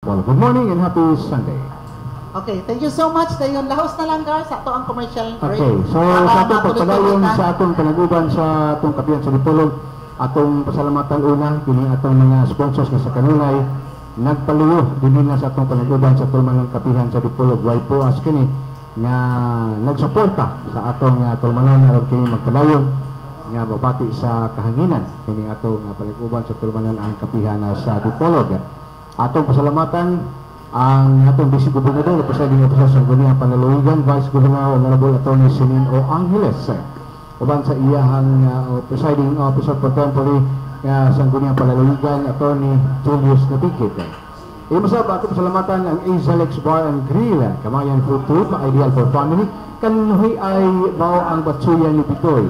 Well, good morning and happy Sunday. Okay, thank you so much. Dayon lahos na lang guys sa ato ang commercial break. Okay, so sa atong pagpadayon sa atong panaguban sa atong kapihan sa Dipolog, atong pasalamatan una kini atong mga sponsors nga sa kanunay nagpaluyo dinhi na sa atong panaguban sa tulmanon kapihan sa Dipolog. Way po as kini nga nagsuporta sa atong tulmanon aron kini magpadayon nga mabati sa kahanginan kini atong panaguban sa tulmanon ang kapihan sa Dipolog. Atong pasalamatan ang atong Vice Gobernador, Presiding Officer sa Sangguniang Panlalawigan, Vice Governor Honorable Attorney Sinin O. Angeles, uban sa iyahang Presiding Officer Contemporary sa Sangguniang Panlalawigan, Attorney Julius Natikit. Masab atong pasalamatan ang Azalex Bar and Grill, Kamayan Food Trip, Ideal for Family, kanuhi ay bao ang batsuyan ni Pitoy.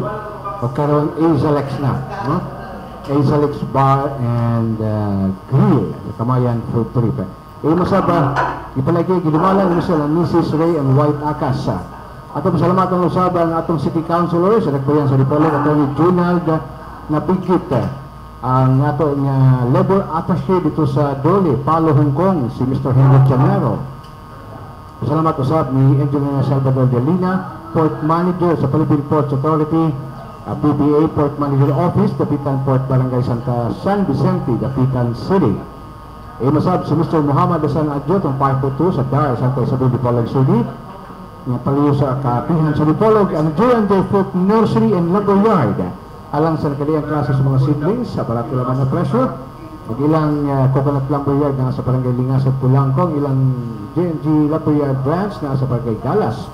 O karon Azalex na, no? Azalex Bar and Grill, Kamayan Food Trip. Masaba, ipalagay gilumala ng Mrs. Ray and White Akas. Atong pasalamatan usab ang atong City Councilor sa Nagbayan sa Dipolog, Attorney Junald Napigit, ang ato nga labor attaché dito sa Dole, Palo, Hong Kong, si Mr. Henry Chanero. Pasalamat usab ni Engineer Salvador de Lina, Port Manager sa Philippine Ports Authority, PBA Port Manager Office, Dapitan Port Barangay San Vicente, Dapitan City. Masab si Mr. Muhammad Hasan Adjot ang 542 sa Dar Santa Isabel Dipolog City. Nga paliyo sa kapihan sa Dipolog ang J&J Fruit Nursery and Lumberyard. Alang sa nakaliang klase sa mga seedlings sa barato laman na presyo. Ang ilang coconut lumberyard na sa barangay Lingas at Pulangkong, ilang J&J Lumberyard branch na sa barangay Galas.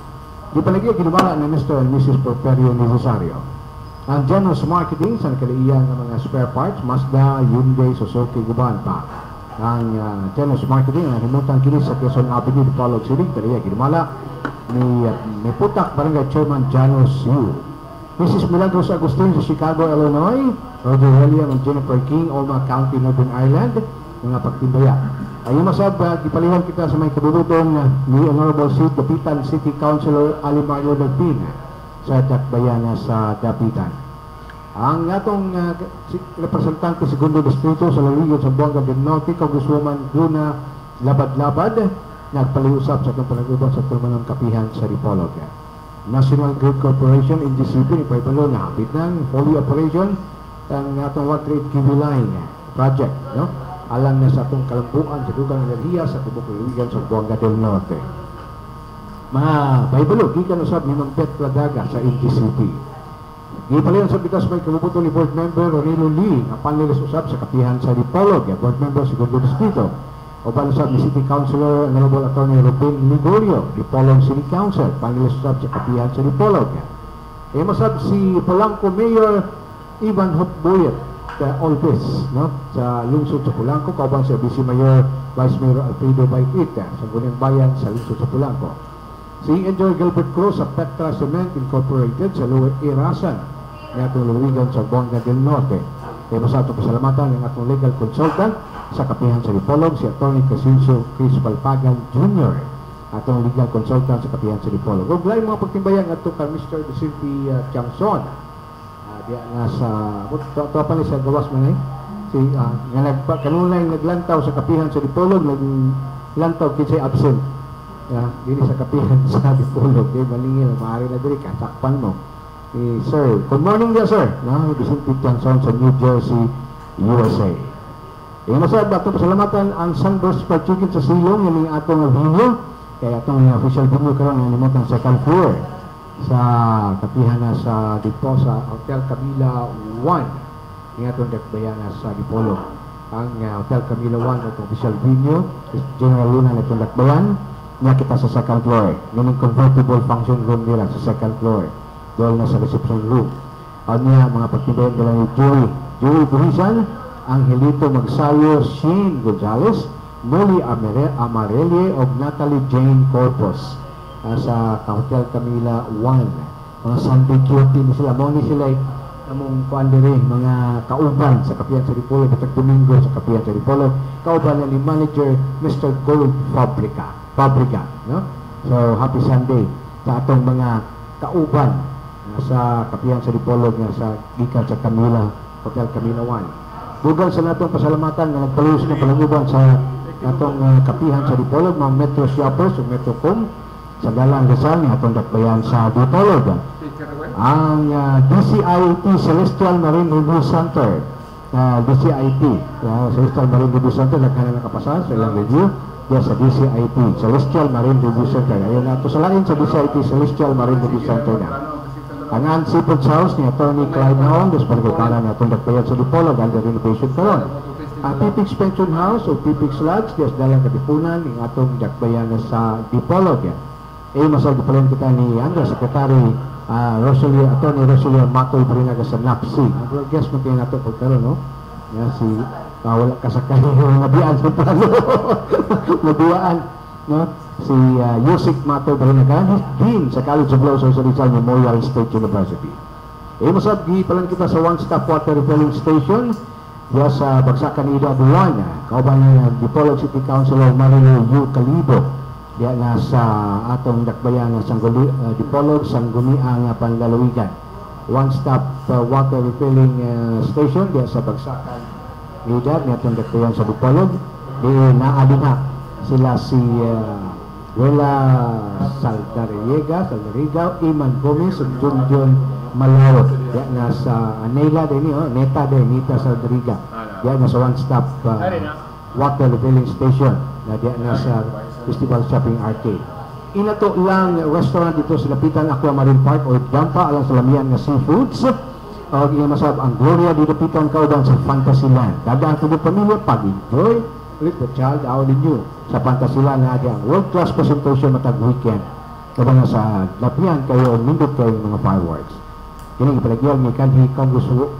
Di palagi ginumala ni Mr. and Mrs. Porterio Nicesario. Ang Janus Marketing sa nakaliang mga spare parts, Mazda, Hyundai, Suzuki, Guban pa. Ang Janus Marketing ang himutan kini sa Quezon Avenue, Dipolog City, kaliya ginumala ni Putak Barangay Chairman Janus Yu. Mrs. Milagros Agustin sa Chicago, Illinois, Roger William and Jennifer King, Olma County, Northern Ireland, mga pagtimbaya. Ayun masab, ipaliwan kita sa may kabubuton ni Honorable Seat Dapitan City Councilor Ali Mario Dagpin sa Dakbayana sa Dapitan. Ang atong representante segundo distrito sa Laligon sa Buanga del Norte, Congresswoman Luna Labad-Labad, nagpaliusap sa itong panaguban sa tulmanon kapihan sa Dipolog. National Grid Corporation in DCP ni Paipalo na hapit ng fully operation ang atong 138 kV line project, no? Alang na sa atong kalampuan sa dugang enerhiya sa tubok Laligon sa Buanga del Norte. Mga Paipalo, gikan usab ni Magbet Plagaga sa DCP. Gipalayan sa bitas may kabubuto ni Board Member Ronilo Lee ang panelis usab sa kapihan sa Dipolog, Board Member segundo distrito. O palusab ni City Councilor Honorable Attorney Robin Ligorio, Dipolog City Council, panelis usab sa kapihan sa Dipolog. Masab si Polanco Mayor Ivan Hotboyet Olpes, no? Sa lungsod sa Polanco, kaubang si Vice Mayor Vice Mayor Alfredo Baitit sa Gunang Bayan sa lungsod sa Polanco. Si Enjoy Gilbert Cruz sa Petra Cement Incorporated sa Luwet Irasan ng atong Luwigan sa Buanga del Norte. Sa atong pasalamatan ng atong legal consultant sa kapihan sa Dipolog, si Atty. Casilcio Chris Palpagan Jr. Atong legal consultant sa kapihan sa Dipolog. Huwag lang mga pagtimbayan at ka Mr. Vicente Chamson. Diya nga sa ito pa sa gawas mo na si kanunay naglantaw sa kapihan sa Dipolog, naglantaw kinsay absent. Dili sa kapihan sa Dipolog, malingil, maaari na diri kasakpan mo. Sir, good morning dear sir. Vicente Johnson sa New Jersey, USA. Masab atong pasalamatan ang Sunburst Fried Chicken sa Silong, yung atong video, kaya atong official video karon ng limot ng second floor sa kapihan na sa dito sa Hotel Camila 1, yung atong dakbayana sa Dipolog. Ang Hotel Camila 1 atong official video, General Luna na itong dakbayan, niya kita sa second floor, yung convertible function room nila sa second floor. Doon na sa reception room. Niya mga pagtibayan nila ni Joey Burisan, Angelito Magsayo, Shane Gonzalez, Molly Amarelle o Natalie Jane Corpus sa Hotel Camila 1. Mga Sunday duty na sila. Moni sila among kuandere, mga kauban sa kapihan sa Dipolog at Domingo sa kapihan sa Dipolog. Kauban na ni Manager Mr. Gold Fabrica, no? So, happy Sunday sa atong mga kauban sa kapihan sa Dipolog nga sa gikan sa Camila, Hotel Camila 1. Dugang sa natong pasalamatan na nagpaluos ng pananguban sa atong kapihan sa Dipolog, mga Metro Shoppers o Metrocom sa Galang Rizal ni atong dakbayan sa Dipolog. Ang DCIT Celestial Marine Review Center, DCIT Celestial Marine Review Center, nagkana nakapasa sa ilang review sa DCIT Celestial Marine Review Center. Ayun na ito sa lain sa DCIT Celestial Marine Review Center na ang Seafood House ni Atty. Clyde Naong dos pagkakaroon na itong dakbayan sa Dipolog under renovation karon. Ang Pipix Pension House o Pipix Lodge dias dalang katipunan ng atong dakbayan sa Dipolog. Masal dipalan kita ni Andra Secretary Rosalie, Atty. Rosalie Matoy Barinaga sa NAPSI. Ang guest mo kayo natin pagkaroon, no? Yan si wala kasakay yung nabiyaan sa plano. Nabiyaan, no? Si Yusik Matoy Barinaga, Dean sa College of Law sa Rizal Memorial State University. Masal dipalan kita sa one-stop water refilling station diya sa Bagsakan Ida Buwan. Kauban ng Dipolog City Councilor Marilo U. Calibo. Diya na sa atong dakbayan ng Dipolog, Sangguniang Panlalawigan. One-stop water refilling station diya sa Bagsakan Ida ni atong dakbayan sa Dipolog. Di naadina sila si Wela Saldariega, Iman Gomez, Junjun Malawot. Diya na sa Anela din Neta Saldariega. Diya na sa one-stop water refilling station na diya na sa Festival Shopping Arcade. Inato lang restaurant dito sa Lapitan Aquamarine Park o Dampa alang salamian nga seafoods. O masab ang Gloria di Lapitan kauban sa Fantasyland. Dadaan ko ng pamilya pag-enjoy with the child out ninyo sa Fantasyland na ang world-class presentation matag weekend. Kabang sa Lapian kayo nindot kayo mga fireworks. Kini ipalagyan ni kanhi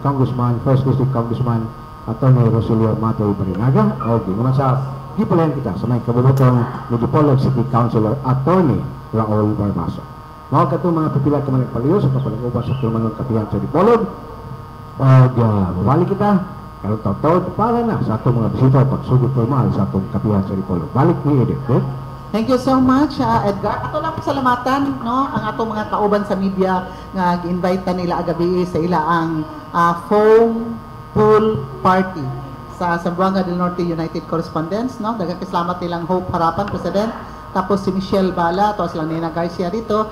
Congressman, First District Congressman Atty. Rosalie Matoy Barinaga. O naman sa gipulan kita sa may kabubutong ni Dipolog City Councilor Atty. Raul Barbaso. Mga katong mga pipila ka managpaliyo sa kapalagupan sa tumanong kapihan sa Dipolog. Balik kita karong taon para na sa atong mga bisita pagsugod formal sa atong kapihan sa Dipolog. Balik ni Edith. Thank you so much, Edgar. Ato lang pasalamatan, no, ang atong mga kauban sa media nga gi-invite nila agabi sa ila ang foam pool party sa Zamboanga del Norte United Correspondents, no? Daghang salamat nilang Hope Harapan, President. Tapos si Michelle Bala, tapos lang Nina Garcia dito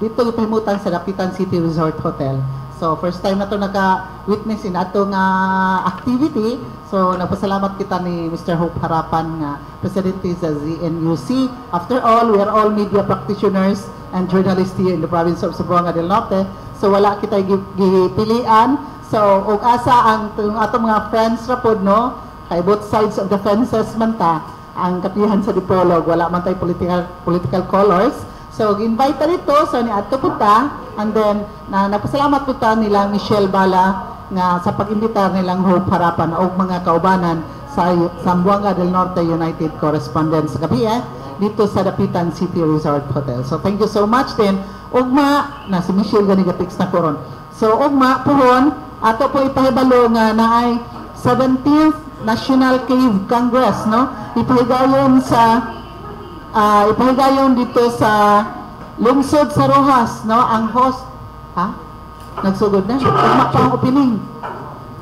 ipahimutan sa Dapitan City Resort Hotel. So first time na to naka-witness in atong activity. So nagpasalamat kita ni Mr. Hope Harapan nga Presidente sa ZNUC. After all, we are all media practitioners and journalists here in the province of Zamboanga del Norte. So wala kita gipilian. So, og asa ang atong mga friends ra pod, no, kay both sides of the fences man ta, ang kapihan sa Dipolog, wala man tay political colors. So, invite ta dito, so ni adto pud ta, and then nagpasalamat pud ta nilang Michelle Bala nga sa pag-imbitar nilang Hope Harapan og mga kaubanan sa Zamboanga del Norte United Correspondents gabi dito sa Dapitan City Resort Hotel. So, thank you so much din. Ugma na si Michelle gani gapix na koron. So, ugma pohon ato po ipahibalo nga naay 17th National Cave Congress, no? Ipahigayon dito sa lungsod sa Rojas, no? Ang host, nagsugod na. Ugma pa ang opening.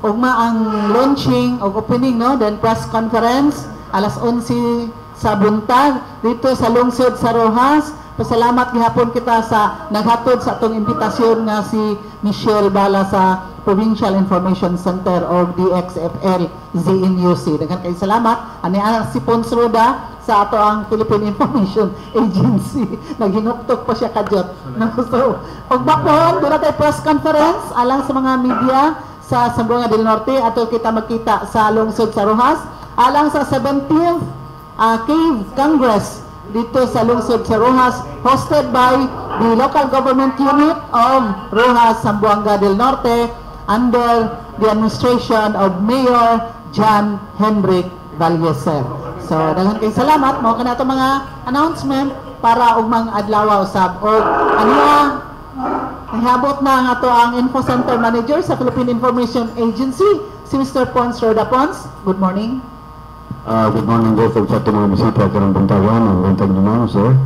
Ugma ang launching o opening, no? Then press conference alas 11 sa buntag dito sa lungsod sa Rojas. Pasalamat gihapon kita sa naghatod sa atong imbitasyon nga si Michelle Bala sa Provincial Information Center o DXFL ZNUC. Daghang kay salamat. Ani si Pons Roda sa ato ang Philippine Information Agency. Naghinuktok pa siya kadyot. So, og bapon dura tay press conference alang sa mga media sa Zamboanga del Norte ato kita magkita sa lungsod sa Rojas alang sa 17th Cave Congress dito sa lungsod sa Rojas, hosted by the local government unit of Rojas, Zamboanga del Norte under the administration of Mayor John Henrik Valleser. So, daghang kay salamat mo kana mga announcement para ug mga adlaw usab og aniya nahabot na ang ato ang Info Center Manager sa Philippine Information Agency, si Mr. Pons Roda Pons. Good morning. Good morning po sa itong mga bisita karang buntagan, ang buntag naman, sir.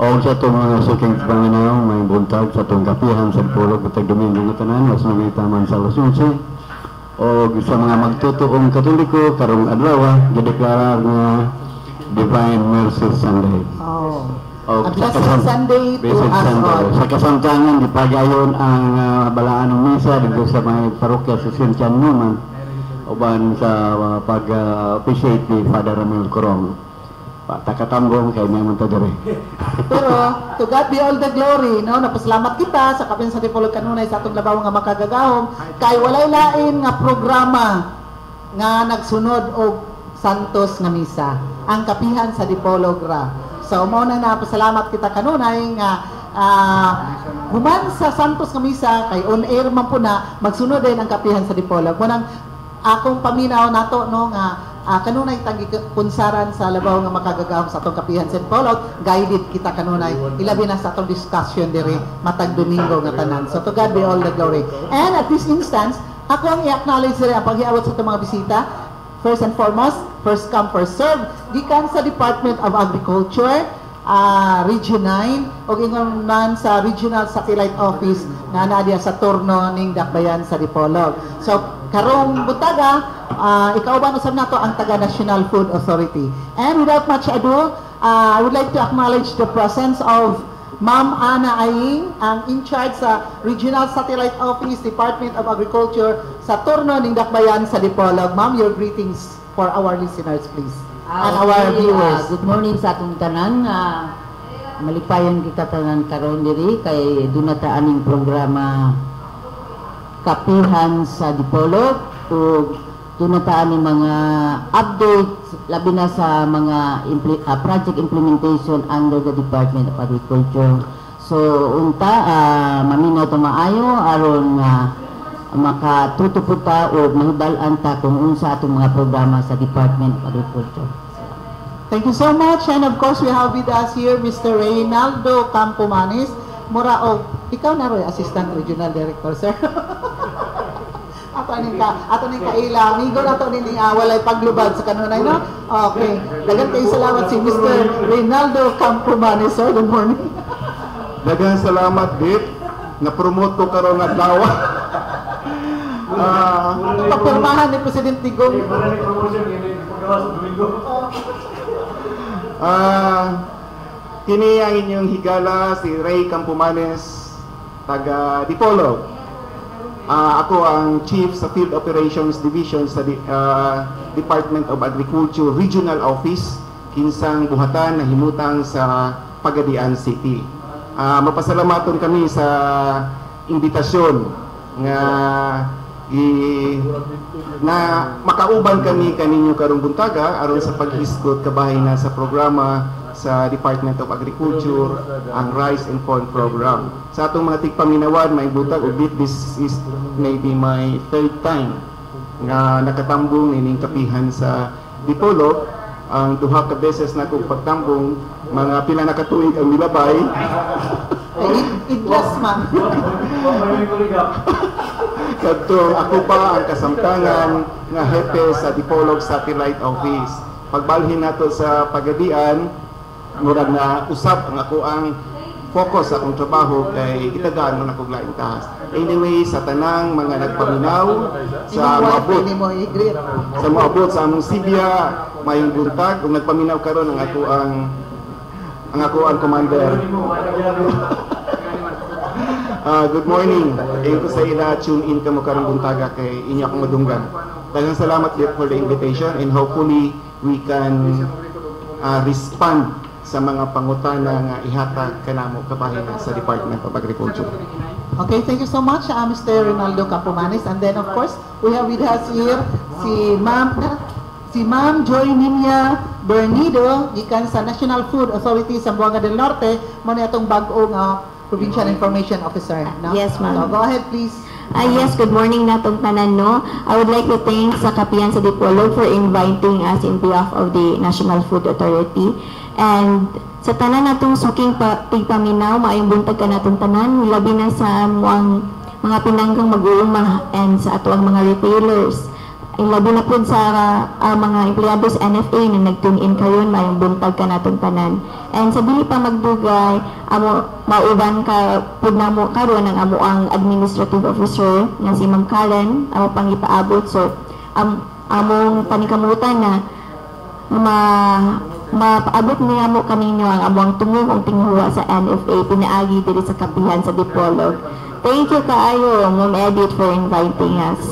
O sa itong mga suking panganaw, may buntag sa itong kapihan sa Dipolog, butag Domingo ng tanan, was nangitaman sa Lasunsi. O sa mga magtutuong Katoliko, karong adlaw, gideklara nga Divine Mercy Sunday. Oh. O, A blessed Sunday to Blessed us Sunday. all. Sa kasangkangan, di pagayon ang balaan ng misa dito sa mga parokya sa Sinchan Numan uban sa pag-appreciate ni Father Ramil Corong. Takatambong kay may munta dere. Pero to God be all the glory, no? Napasalamat kita sa Kapihan sa Dipolog kanunay sa atong labaw nga makagagahom kay walay lain nga programa nga nagsunod og Santos nga misa. Ang Kapihan sa Dipolog ra. So mao na napasalamat kita kanunay nga human sa Santos nga misa kay on air man po na magsunod din ang Kapihan sa Dipolog. Munang akong paminaw nato no nga kanunay tangi punsaran sa labaw nga makagagahom sa atong Kapihan sa Dipolog, guided kita kanunay ilabi na sa atong discussion diri matag Domingo nga tanan. So to God be all the glory. And at this instance, ako ang i-acknowledge diri ang paghiawat sa atong mga bisita. First and foremost, first come, first serve, gikan sa Department of Agriculture, Region 9, o ingon sa Regional Satellite Office na nadia sa turno ning Dakbayan sa Dipolog. So, karong butaga, ikauban usab nato ang taga National Food Authority. And without much ado, I would like to acknowledge the presence of Ma'am Ana Aying, ang in charge sa Regional Satellite Office, Department of Agriculture, sa turno ning Dakbayan sa Dipolog. Ma'am, your greetings for our listeners, please. And our viewers. Good morning sa atong tanan. Malipayon kita tanan karon diri kay dunataan ning programa Kapihan sa Dipolog ug dunataan ning mga updates labi na sa mga project implementation under the Department of Agriculture. So unta maminaw ta maayo aron makatutuputa o mahibal-an ta kung unsa atong mga programa sa Department of Agriculture. Thank you so much. And of course, we have with us here Mr. Reynaldo Campomanes. Mura og ikaw na roy Assistant Regional Director, sir. ato ning kaila, amigo na to ning walay paglubad sa kanunay, no? Okay. Daghang kay salamat si Mr. Reynaldo Campomanes, sir. Good morning. Daghang salamat dit na promote ko karon nga adlaw. Papirmahan ni Presidente Digong. Kini ang inyong higala si Ray Campomanes, taga Dipolog. Ako ang Chief sa Field Operations Division sa Department of Agriculture Regional Office, kinsang buhatan na himutang sa Pagadian City. Mapasalamaton kami sa imbitasyon nga na makauban kami kaninyo karong buntaga aron sa paghisgot kabahin na sa programa sa Department of Agriculture ang Rice and Corn Program. Sa atong mga tigpaminawan may butag ubit, this is maybe my third time nga nakatambong ining Kapihan sa Dipolog. Ang duha ka beses na kong pagtambong, mga pila na katuig ang milabay. Idlas man. Kadtong ako pa ang kasamtangan nga hepe sa Dipolog Satellite Office. Pagbalhin nato sa Pagadian, murag na usab ang ako ang focus sa akong trabaho kay itagaan mo na kong laing tahas. Anyway, sa tanang mga nagpaminaw sa maabot sa among Sibya, mayong buntag, kung nagpaminaw karon ang ako ang commander. Good morning. Ayun ko sa ila, tune in ka mo karong buntaga kay inyo akong madunggan. Daghang salamat for the invitation and hopefully we can respond sa mga pangutana nga ihatag kanamo kabahin sa Department of Agriculture. Okay, thank you so much, Mr. Reynaldo Campomanes. And then of course, we have with us here si Ma'am Joy Ninia Bernido, gikan sa National Food Authority sa Buanga del Norte, mo na itong bag-o nga Provincial Information Officer. No? Yes, ma'am. So, go ahead, please. Yes, good morning natong tanan, no. I would like to thank sa Kapihan sa Dipolog for inviting us in behalf of the National Food Authority. And sa tanan natong suking tigpaminaw, maayong buntag ka natong tanan, labi na sa mga pinanggang mag-uuma and sa ato ang mga retailers. Labi na po sa mga empleyado sa NFA na nag-tune-in kayon, maayong buntag ka natong tanan. And sa dili pa magdugay, mauban ka pud namo karon ang amo ang administrative officer nga si Ma'am Karen, amo pang ipaabot. So among panikamutan na mapaabot niya mo kaninyo ang among tungong ug tinghuwa sa NFA pinaagi diri sa kapihan sa Dipolog. Thank you kaayo, Ma'am Edith, for inviting us.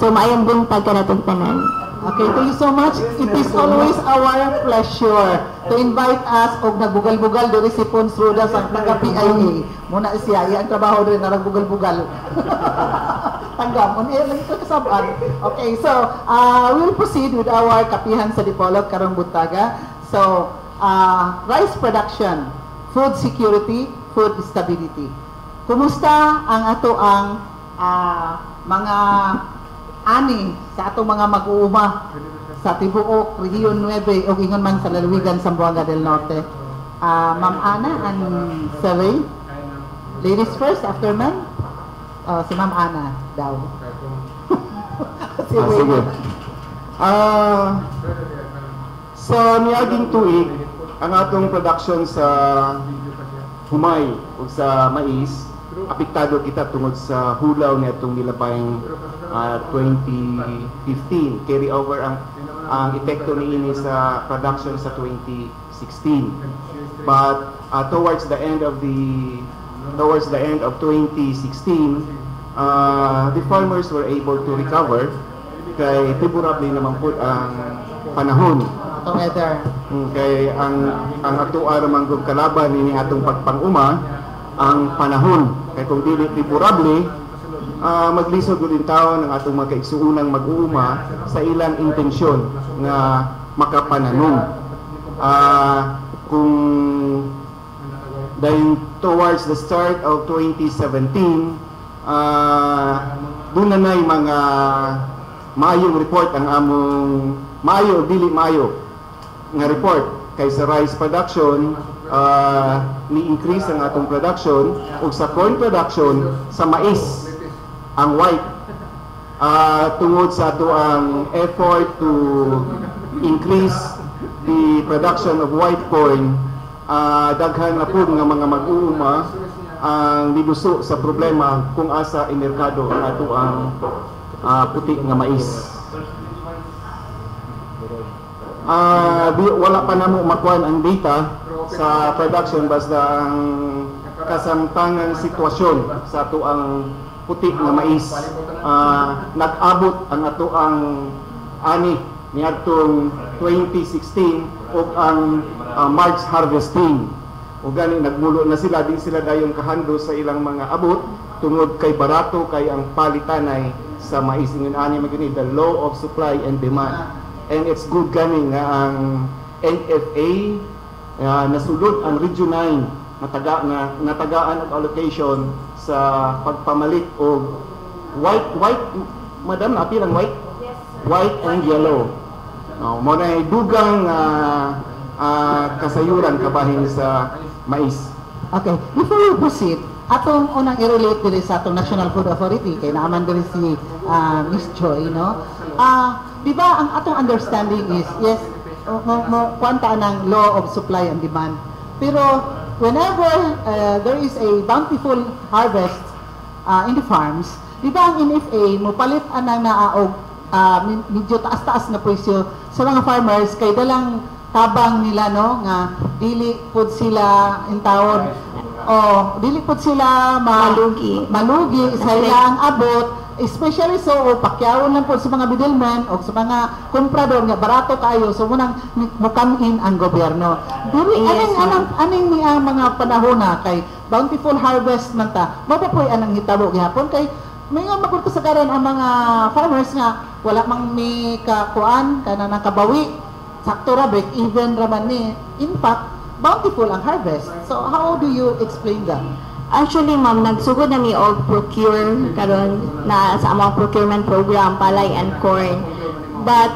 So maayong buntag ka natong tanan. Okay, thank you so much. It is always our pleasure to invite us og nagbugal-bugal diri si Pons Roda sa taga-PIA. Muna siya, ang trabaho rin na nagbugal-bugal. Tanggap, on air lang ito kasaban. Okay, so we'll proceed with our kapihan sa Dipolog karong buntaga. So, rice production, food security, food stability. Kumusta ang ato ang mga ani sa atong mga mag-uuma sa Tibuok, Region 9 o ingon man sa lalawigan Zamboanga del Norte. Ma'am Ana and Saray, ladies first, after ma'am. Si Ma'am Ana daw. Sige. Sa niaging tuig, ang atong production sa humay o sa mais, apektado kita tungod sa hulaw ni atong nilabay 2015. Carry over ang epekto niini sa production sa 2016. But towards the end of 2016, the farmers were able to recover kay favorable naman po ang panahon. Weather. Kay ang ato aramang kalaban ni atong pagpanguma ang panahon. Kay kung dili favorable, maglisod din taon ang atong mga kaigsuunang mag-uuma sa ilang intensyon nga makapananom. Kung dahil towards the start of 2017, doon na mga maayong report ang among maayo o dili maayo nga report kay sa rice production, ni-increase ang atong production ug sa corn production sa mais ang white tungod sa ato ang effort to increase the production of white corn. Daghan na po nga mga mag-uuma ang niduso sa problema kung asa imerkado ang ato ang puti nga mais. Wala pa namo makuan ang data sa production basta ang kasamtangang sitwasyon sa ato ang puti nga mais. Nag-abot ang ato ang ani niadtong 2016 ug ang March harvesting. O gani nagmulo na sila, di sila dayon kahando sa ilang mga abot tungod kay barato kay ang palitanay sa mais. Ingon ani magini the law of supply and demand. And it's good gani nga ang NFA nasulod ang Region 9 natagaan og allocation sa pagpamalit og white madam na apil ang white? Yes, white and yellow. Mo na dugang kasayuran kabahin sa mais. Okay, before we proceed, atong unang i-relate diri sa atong National Food Authority kay naaman diri si Miss Joy, no? Di ba ang atong understanding is yes, kwanta ng law of supply and demand. Pero whenever there is a bountiful harvest in the farms, di ba ang NFA mo palit anang naaog medyo taas-taas na presyo sa mga farmers kay dalang tabang nila, no, nga dili pud sila intawon o dili pud sila malugi sa ilang abot, especially so pakyawon lang po sa mga middlemen o sa mga komprador nga barato kayo, so munang mukamin ang gobyerno. Dili aning niya mga panahon na kay bountiful harvest man ta, mapapoy anang hitabo gihapon kay may nga magud kasagaran ang mga farmers nga wala mang may kakuan kana nakabawi sakto ra break even raman ni. In fact, bountiful ang harvest. So how do you explain that? Actually, ma'am, nagsugod na ni og procure karon na sa among procurement program palay and corn. But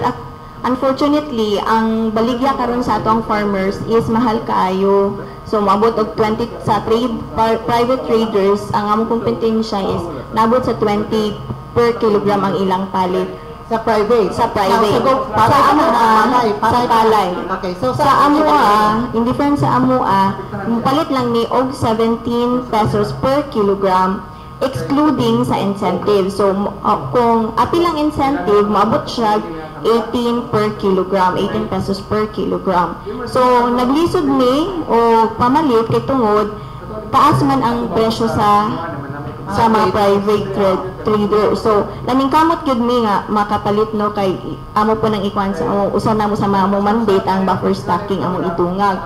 unfortunately, ang baligya karon sa atong farmers is mahal kaayo. So maabot og 20 sa private traders, ang among kompetensya is naabot sa 20 per kilogram ang ilang palit. Sa private? Sa private. Sa palay. Okay, so sa amua, in difference sa amua, palit lang ni og 17 pesos per kilogram excluding sa incentive. So kung apil lang incentive, maabot siya 18 per kilogram, 18 pesos per kilogram. So, naglisod ni o pamalit kay tungod taas man ang presyo sa mga private trader. So, laming kamot gyud mi nga makapalit no kay amo po nang ikuan sa usa na mo sa mga mandate ang buffer stocking among itungag.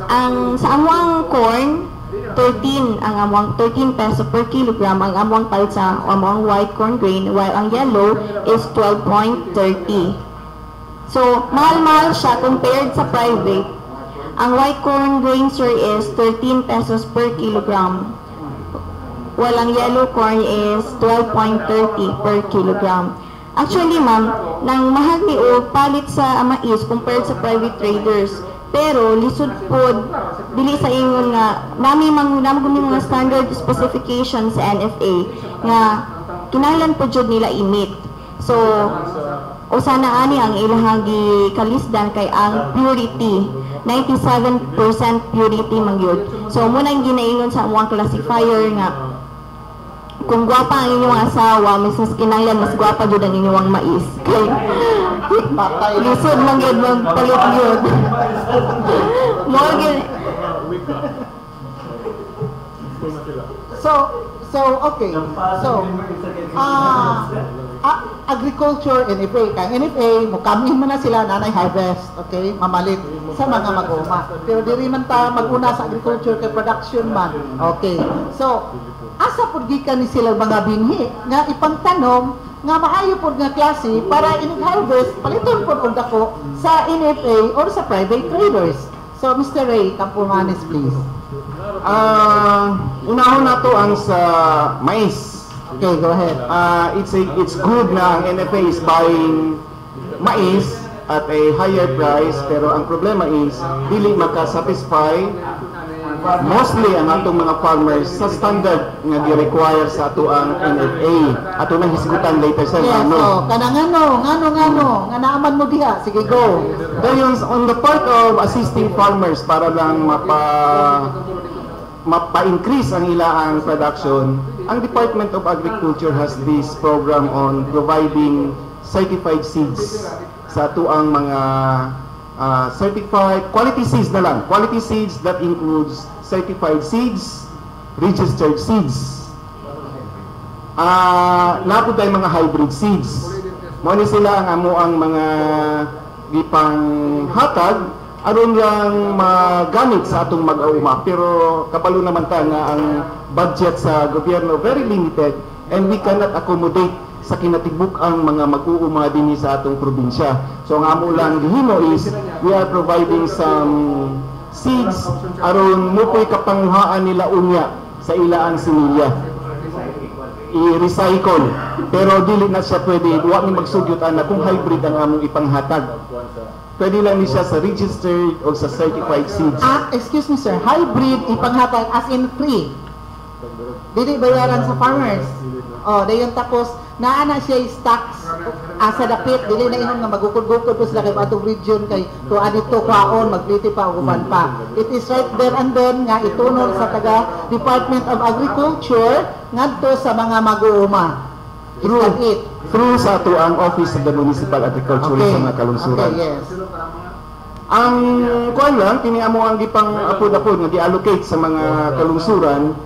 Ang sa among corn 13 ang among 13 peso per kilogram ang among palit sa among white corn grain while ang yellow is 12.30. So, mahal-mahal siya compared sa private. Ang white corn grain sir is 13 pesos per kilogram. While ang yellow corn is 12.30 per kilogram. Actually, ma'am, nang mahal ni o palit sa mais compared sa private traders. Pero lisod pod dili sa ingon nga nami mga standard specifications sa NFA nga kinahanglan po jud nila i-meet. So usa na ani ang ilahang gikalisdan kay ang purity 97% purity man gyud. So mo nang ginaingon sa among classifier nga kung gwapa ang inyong asawa, mas kinahanglan mas gwapa jud ang inyong mais. Kay lisod man gyud magpalit gyud. More gyud. So okay. So agriculture NFA kay NFA mo kamin man na sila nanay harvest, okay? Mamalit sa mga mag-uma. Pero diri man ta mag-una sa agriculture kay production man. Okay. So asa pud gikan ni sila mga binhi nga ipangtanom nga maayo pud nga klase para in-harvest paliton pud og dako sa NFA or sa private traders. So Mr. Ray Campomanes, please. Unahon na to ang sa mais. Okay, go ahead. It's good na ang NFA is buying mais at a higher price, pero ang problema is dili maka-satisfy mostly ang atong mga farmers sa standard nga gi-require sa ato ang NFA. Ato nang hisgutan later sa Yes, so kanang ngano nga naaman mo diha, sige go. Dayon on the part of assisting farmers para lang mapa-increase ang ilang production, ang Department of Agriculture has this program on providing certified seeds sa ato ang mga certified quality seeds na lang. Quality seeds that includes certified seeds, registered seeds. Napod tayo mga hybrid seeds. Mo ni sila ang amo ang mga gipang hatag aron lang magamit sa atong mag-auma, pero kabalo naman ta nga ang budget sa gobyerno very limited and we cannot accommodate sa kinatibuk ang mga mag-uuma dinhi sa atong probinsya. So ang amo lang gihimo is we are providing some seeds aron mupoy kapanguhaan nila unya sa ilaang similya i-recycle, pero dili na siya pwede wa ni magsugyot ana kung hybrid ang among ipanghatag. Pwede lang ni siya sa registered o sa certified seeds. Excuse me sir, hybrid ipanghatag as in free. Dili bayaran sa farmers. Oh, dayon tapos naana siya stocks asa dapit, dili na ingon nga magukod-gukod po sila kay atong region kay to adito kwaon magliti pa og uban pa. It is right there and then nga itunol sa taga Department of Agriculture ngadto sa mga mag-uuma. Through sa ato ang Office of the Municipal Agriculture sa mga kalungsuran. Okay, yes. Ang kuan lang kini amo ang gipang apod-apod nga gi-allocate sa mga kalungsuran,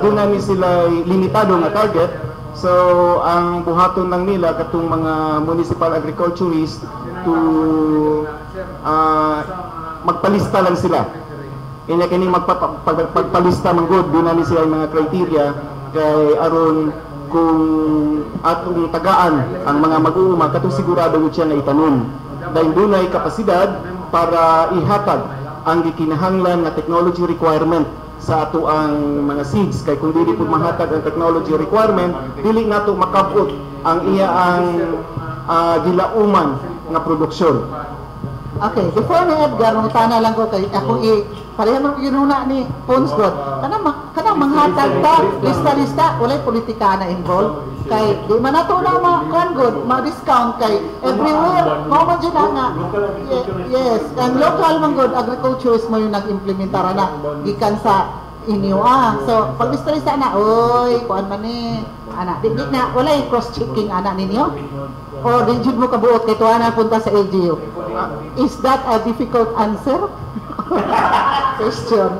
doon na ni sila limitado nga target. So ang buhaton lang nila katong mga municipal agriculturists to magpalista lang sila. Inya kini magpalista man gud doon na ni sila mga criteria kay aron kung atong tagaan ang mga mag-uuma katong sigurado gud siya nga itanom. Dahil dunay kapasidad para ihatag ang gikinahanglan nga technology requirement sa ato ang mga seeds, kay kung dili pud mahatag ang technology requirement dili nato makabot ang iya ang gilauman nga produksyon. Okay, before ni Edgar, mangutana lang ko kay ako pareha man ginuna ni Ponsgod. Kanang manghatag ta lista-lista, walay politika na involved. Kay di man nato na ma-good, ma-discount kay everywhere. Mao man jud nga. Yes, ang local man good agriculturist mo yung nag-implementar na gikan sa inyo So pag lista-lista na, oy, kuan man ni ana, di na walay cross-checking ana ninyo. O rigid mo kabuot kay tuwa na punta sa LGU? Is that a difficult answer? Question.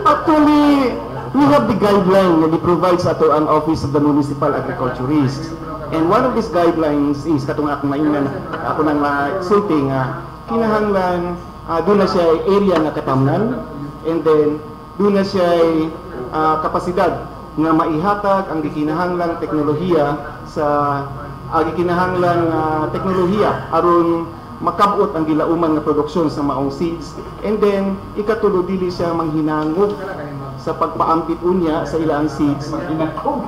Actually, we have the guideline na provides ato ang Office of the Municipal Agriculturist. And one of these guidelines is katong ako maingan ako nang sulti nga kinahanglan doon na siya area nga katamnan, and then doon na siya kapasidad nga maihatag ang gikinahanglang teknolohiya sa gikinahanglang teknolohiya aron makabot ang gilauman nga produksyon sa maong seeds, and then ikatulo dili siya manghinangog sa pagpaampit unya sa ilang seeds.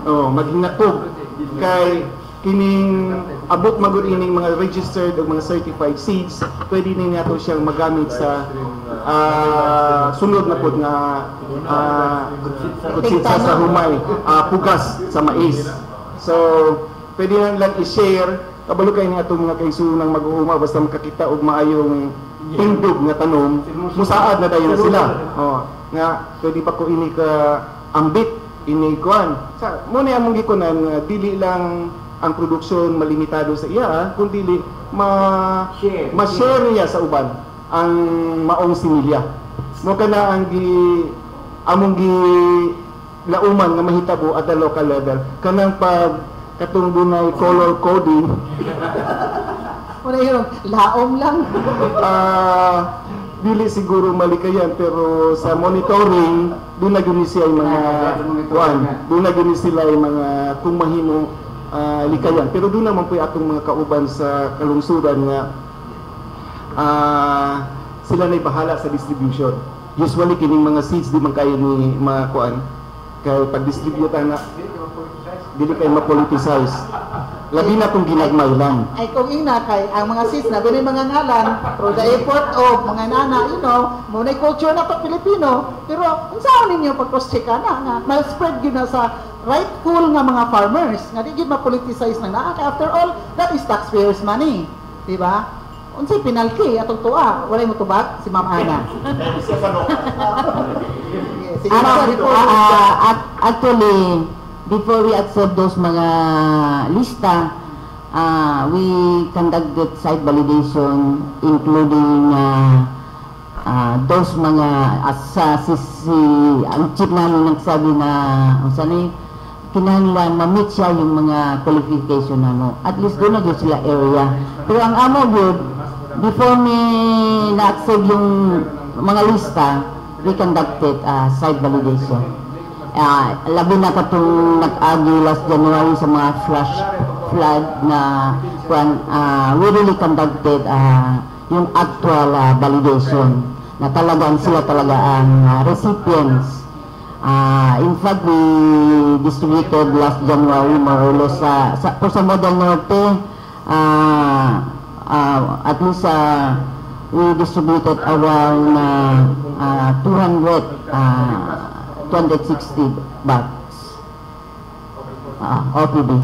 Maghinatog kay kining abot magud ining mga registered o mga certified seeds, pwede na nato siyang magamit sa sunod na pod nga kutsitsa sa humay, pugas sa mais. So pwede na lang i-share kabalo kay nga itong mga kaigsuunang mag-uuma basta makakita og maayong tindog nga tanom, musaad na dayon na sila. Nga pwede pa ko ini ka ambit ini kuan. Sa mo na among gikunan dili lang ang produksyon malimitado sa iya, kundi ma-share niya sa uban ang maong similya. Mo kana ang among lauman nga mahitabo at the local level kanang pag katong dunay color coding. Wala yun, laom lang. Dili siguro malikayan, pero sa monitoring doon na guni siya yung mga doon na guni sila yung mga kung mahimo likayan, pero doon naman po atong mga kauban sa kalungsuran nga sila na'y bahala sa distribution. Usually kining mga seeds di man kayo ni mga kuan kay pag-distribute na dili kay ma-politicize. Labi na kung ginagmay lang. Ay kung ina kay ang mga sis na doon mga ngalan through the effort of mga nana, you know, muna culture na to Pilipino, pero unsaon ninyo pag-cross-check na nga ma-spread gyud na sa rightful nga mga farmers nga di gyud ma-politicize na na. After all, that is taxpayers' money, di ba? Unsay penalty atong tuwa? Walay mo tubag si Ma'am Ana. Actually, before we accept those mga lista, we conducted site validation including those mga ang chief namin nagsabi na sanay kinahanglan ma-meet siya yung mga qualification namo. At least doon na doon sila area. Pero ang amo good, before me na-accept yung mga lista, we conducted site validation. Labi na katong nag-agi last January sa mga flash flood na we really conducted yung actual validation na talagang sila talaga ang recipients. In fact, we distributed last January more or less sa Model Norte, at least we distributed around 260 bags. OPB.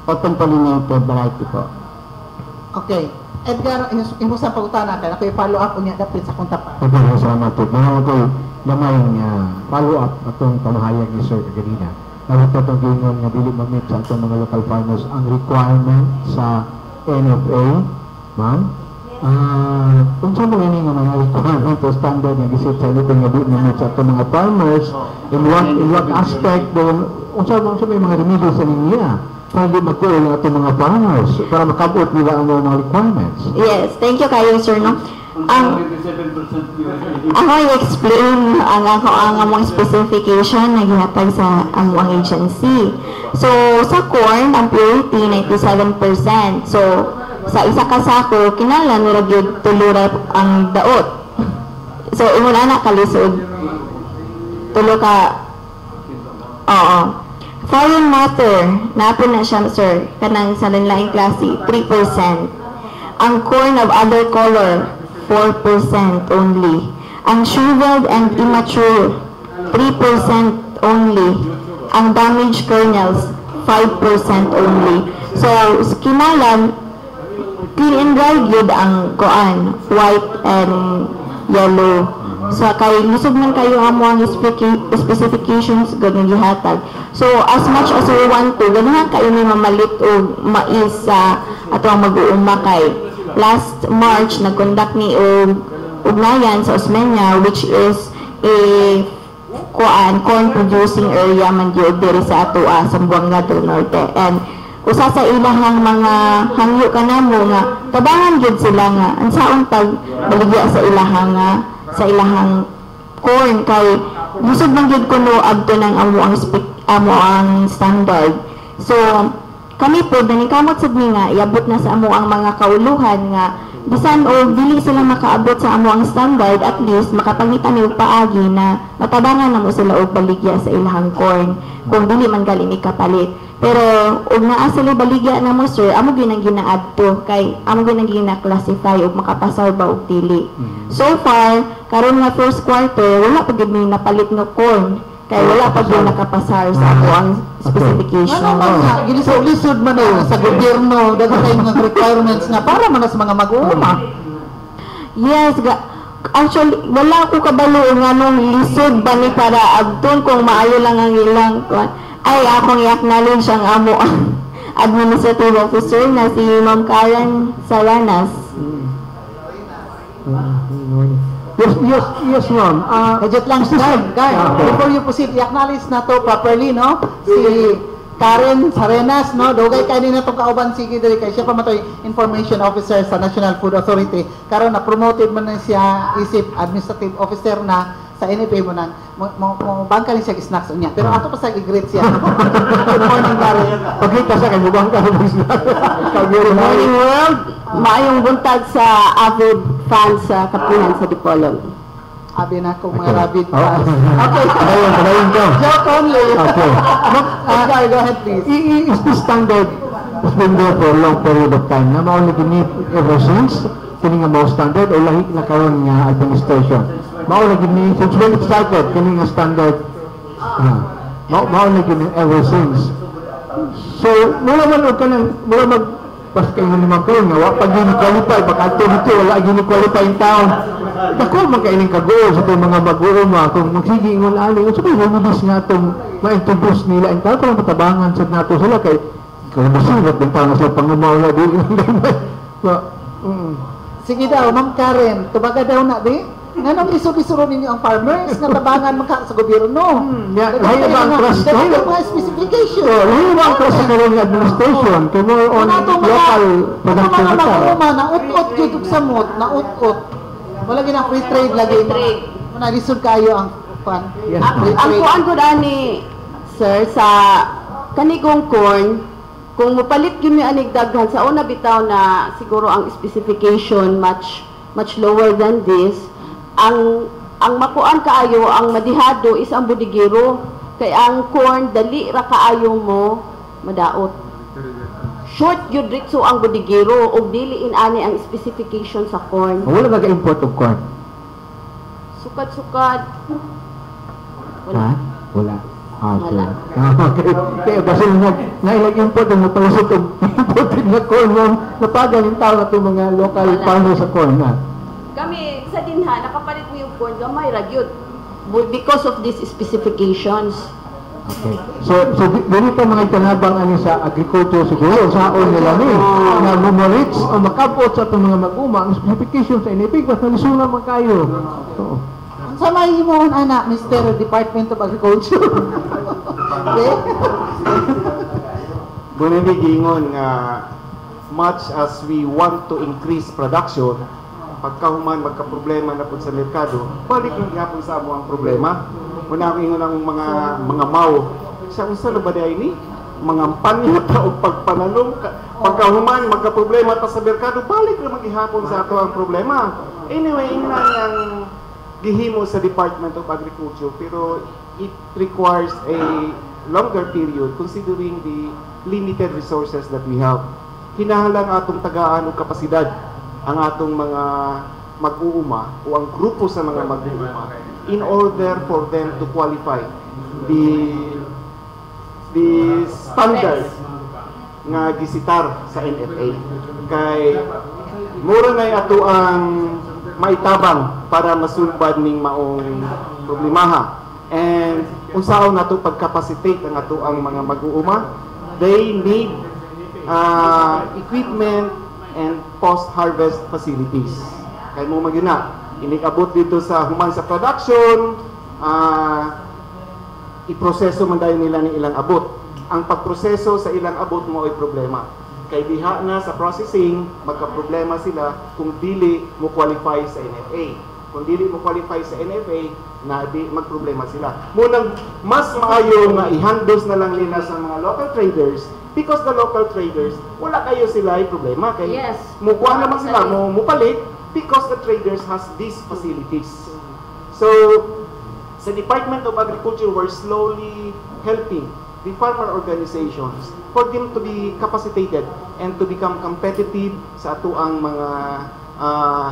Open pollinated variety po. Okay. Edgar, imo sa pagutana kay nakoy follow up unya dapat sa kontak. Okay, salamat po. Mga ko lamay follow up atong pamahayag ni Sir Kaganina. Dapat itong gingon nga dili ma-meet sa atong mga local farmers ang requirement sa NFA, ma'am. Kung saan mo nga mga requirement o standard nga gisit sa ito nga dili ma-meet sa atong mga farmers, in what aspect, kung saan may mga remedies sa niya para di magkuha ng atong mga farmers para makabot nila ang mga requirements. Yes, thank you kayo, sir, no? Ako i-explain ang among specification na gihatag sa among agency. So, sa corn, ang purity, 97%. So, sa isa ka sako, kinahanglan nila gyud tulurap ang daot. So, ingon ana kalisod. Tulo ka, oo. Foreign matter, napon na siya, sir, kanang sa lain klase, 3%. Ang corn of other color, 4% only. Ang shriveled and immature, 3% only. Ang damaged kernels, 5% only. So, kinahanglan, clean and dry good ang koan, white and yellow sa kay lusog man kayo amo ang specifications ganun gihatag. So as much as we want to, ganahan kayo ni mamalit og mais sa ato ang mag-uuma kay last March nag-conduct ni og ugnayan sa Osmeña, which is a corn producing area man gyud diri sa ato sa Zamboanga del Norte. And usa sa ilahang mga hangyo kanamo nga tabangan gyud sila nga unsaon pag baligya sa ilahang corn kay gusog man gyud kuno adto nang amo ang standard. So kami po danikamot sad mi nga iabot na sa amo ang mga kauluhan nga bisan o dili sila makaabot sa amo ang standard, at least makapangitan ni paagi na matabangan namo sila og baligya sa ilahang corn kung dili man gali ni kapalit. Pero og naa sila baligya namo sir, amo ginang ginaadto kay amo ginang gina-classify og makapasar ba og dili. So far karon nga first quarter wala pa gid mi napalit nga corn kay wala pa gyud nakapasar sa ato ang specification. Ano man nga, gilisod-lisod man sa gobyerno, daghang kayo mga requirements nga para man sa mga mag-uuma. Yes, actually wala ko kabalo nga nung lisod ba ni para abton kung maayo lang ang ilang ay akong i-acknowledge ang amo ang administrative officer na si Ma'am Karen Saranas. Yes, ma'am. Budget lang, guard. Before you proceed, i-acknowledge na to properly, no? Si Karen Sarenas, no? Dugay kayo na itong kauban sige dali kay siya pa matoy information officer sa National Food Authority. Karon na promoted man na siya isip administrative officer na sa NFA mo nang mo bangka ni siya snacks niya. Pero ato pa sa i-greet siya. Good morning, Karen. Pagkita sa kanya bangka ng snacks. Good morning world. Maayong buntag sa avid fans sa Kapihan sa Dipolog. Abi na kong mga rabid fans. Okay. Padayon ko. Joke only. Okay. Okay, go ahead please. Is this standard has been there for a long period of time? Na mauli gini ever since kini nga mo standard o lahi na karon nga administration? Mauli gini since when it started kini nga standard? Mauli gini ever since. So mula man og kanang mula mag pas kayo ni Ma'am Karen nga wa pa gini-qualify baka ato dito wala gini-qualify in town. Dako man kay ning kagool sa itong mga mag-uuma kung magsige ingon ani unsa ba humudis nga itong ma-introduce nila in town para matabangan sad nato sila kay kung masigat din pa sa pangumaw na di. Sige daw, Ma'am Karen, tubaga daw na di? Nga nang isuro-isuro ninyo ang farmers nga tabangan maka sa gobyerno. Lahi ba ang trust? Lahi ba ang specification? Lahi ba ang trust sa karong administration? Kung more on local production ito. ito. Mga naut-ut yun sa samot, naut-ut. Wala ginang free trade lagi. Muna, lisod kayo ang fan. Ang kuan ko ani sir sa kanigong corn kung mupalit gyud mi anig daghan sa una bitaw na siguro ang specification much lower than this. Ang makuan kaayo ang madihado is ang budigero kay ang corn dali ra kaayo mo madaot. Short yun ritso ang budigero o dili inani ang specification sa corn. Wala nag-import of corn? Sukad-sukad. Ha? Wala. Wala. Okay. Kaya basta nailag-import ang mapalusot ang imported na corn mo napagan yung tao na itong mga local farmers sa corn na. Kami sa dinha nakapalit mo yung corn gamay ra gyud because of these specifications. Okay. So dili pa mga itanabang ani sa agriculture siguro saon nila ni na mumorits o makabot sa itong mga mag-uma ang specification sa inipig mas nalisunan man kayo. So, sa may himohon anak, Mr. Department of Agriculture. Okay? Bunini gingon nga much as we want to increase production, pagkahuman magka-problema na po sa merkado, balik yung gihapon sa amo ang problema. Una ko ingon ang mga mau. Sa unsa na ba ni? Mga panyata o pagpanalong pagkahuman magka-problema ta sa merkado, balik na maghihapon sa ato ang problema. Anyway, ina yang gihimo sa Department of Agriculture pero it requires a longer period considering the limited resources that we have. Kinahanglan atong tagaan og kapasidad ang atong mga mag-uuma o ang grupo sa mga mag-uuma in order for them to qualify the standards nga gisitar sa NFA. Kay mura na ato ang maitabang para masulbad ning maong problemaha. And unsaon nato pagcapacitate ang ato ang mga mag-uuma, they need equipment and post-harvest facilities. Kaya mo magyuna, inikabot dito sa human sa production, iproseso man dahil nila ni ilang abot. Ang pagproseso sa ilang abot mo ay problema. Kay diha na sa processing, magka-problema sila kung dili mo qualify sa NFA. Kung dili mo qualify sa NFA, na di magproblema sila. Munang mas maayo nga i-handles na lang nila sa mga local traders, because the local traders, wala kayo sila ay problema. Kay mukuha naman sila, mupalit, because the traders has these facilities. So, sa Department of Agriculture, we're slowly helping the farmer organizations for them to be capacitated and to become competitive sa ato ang mga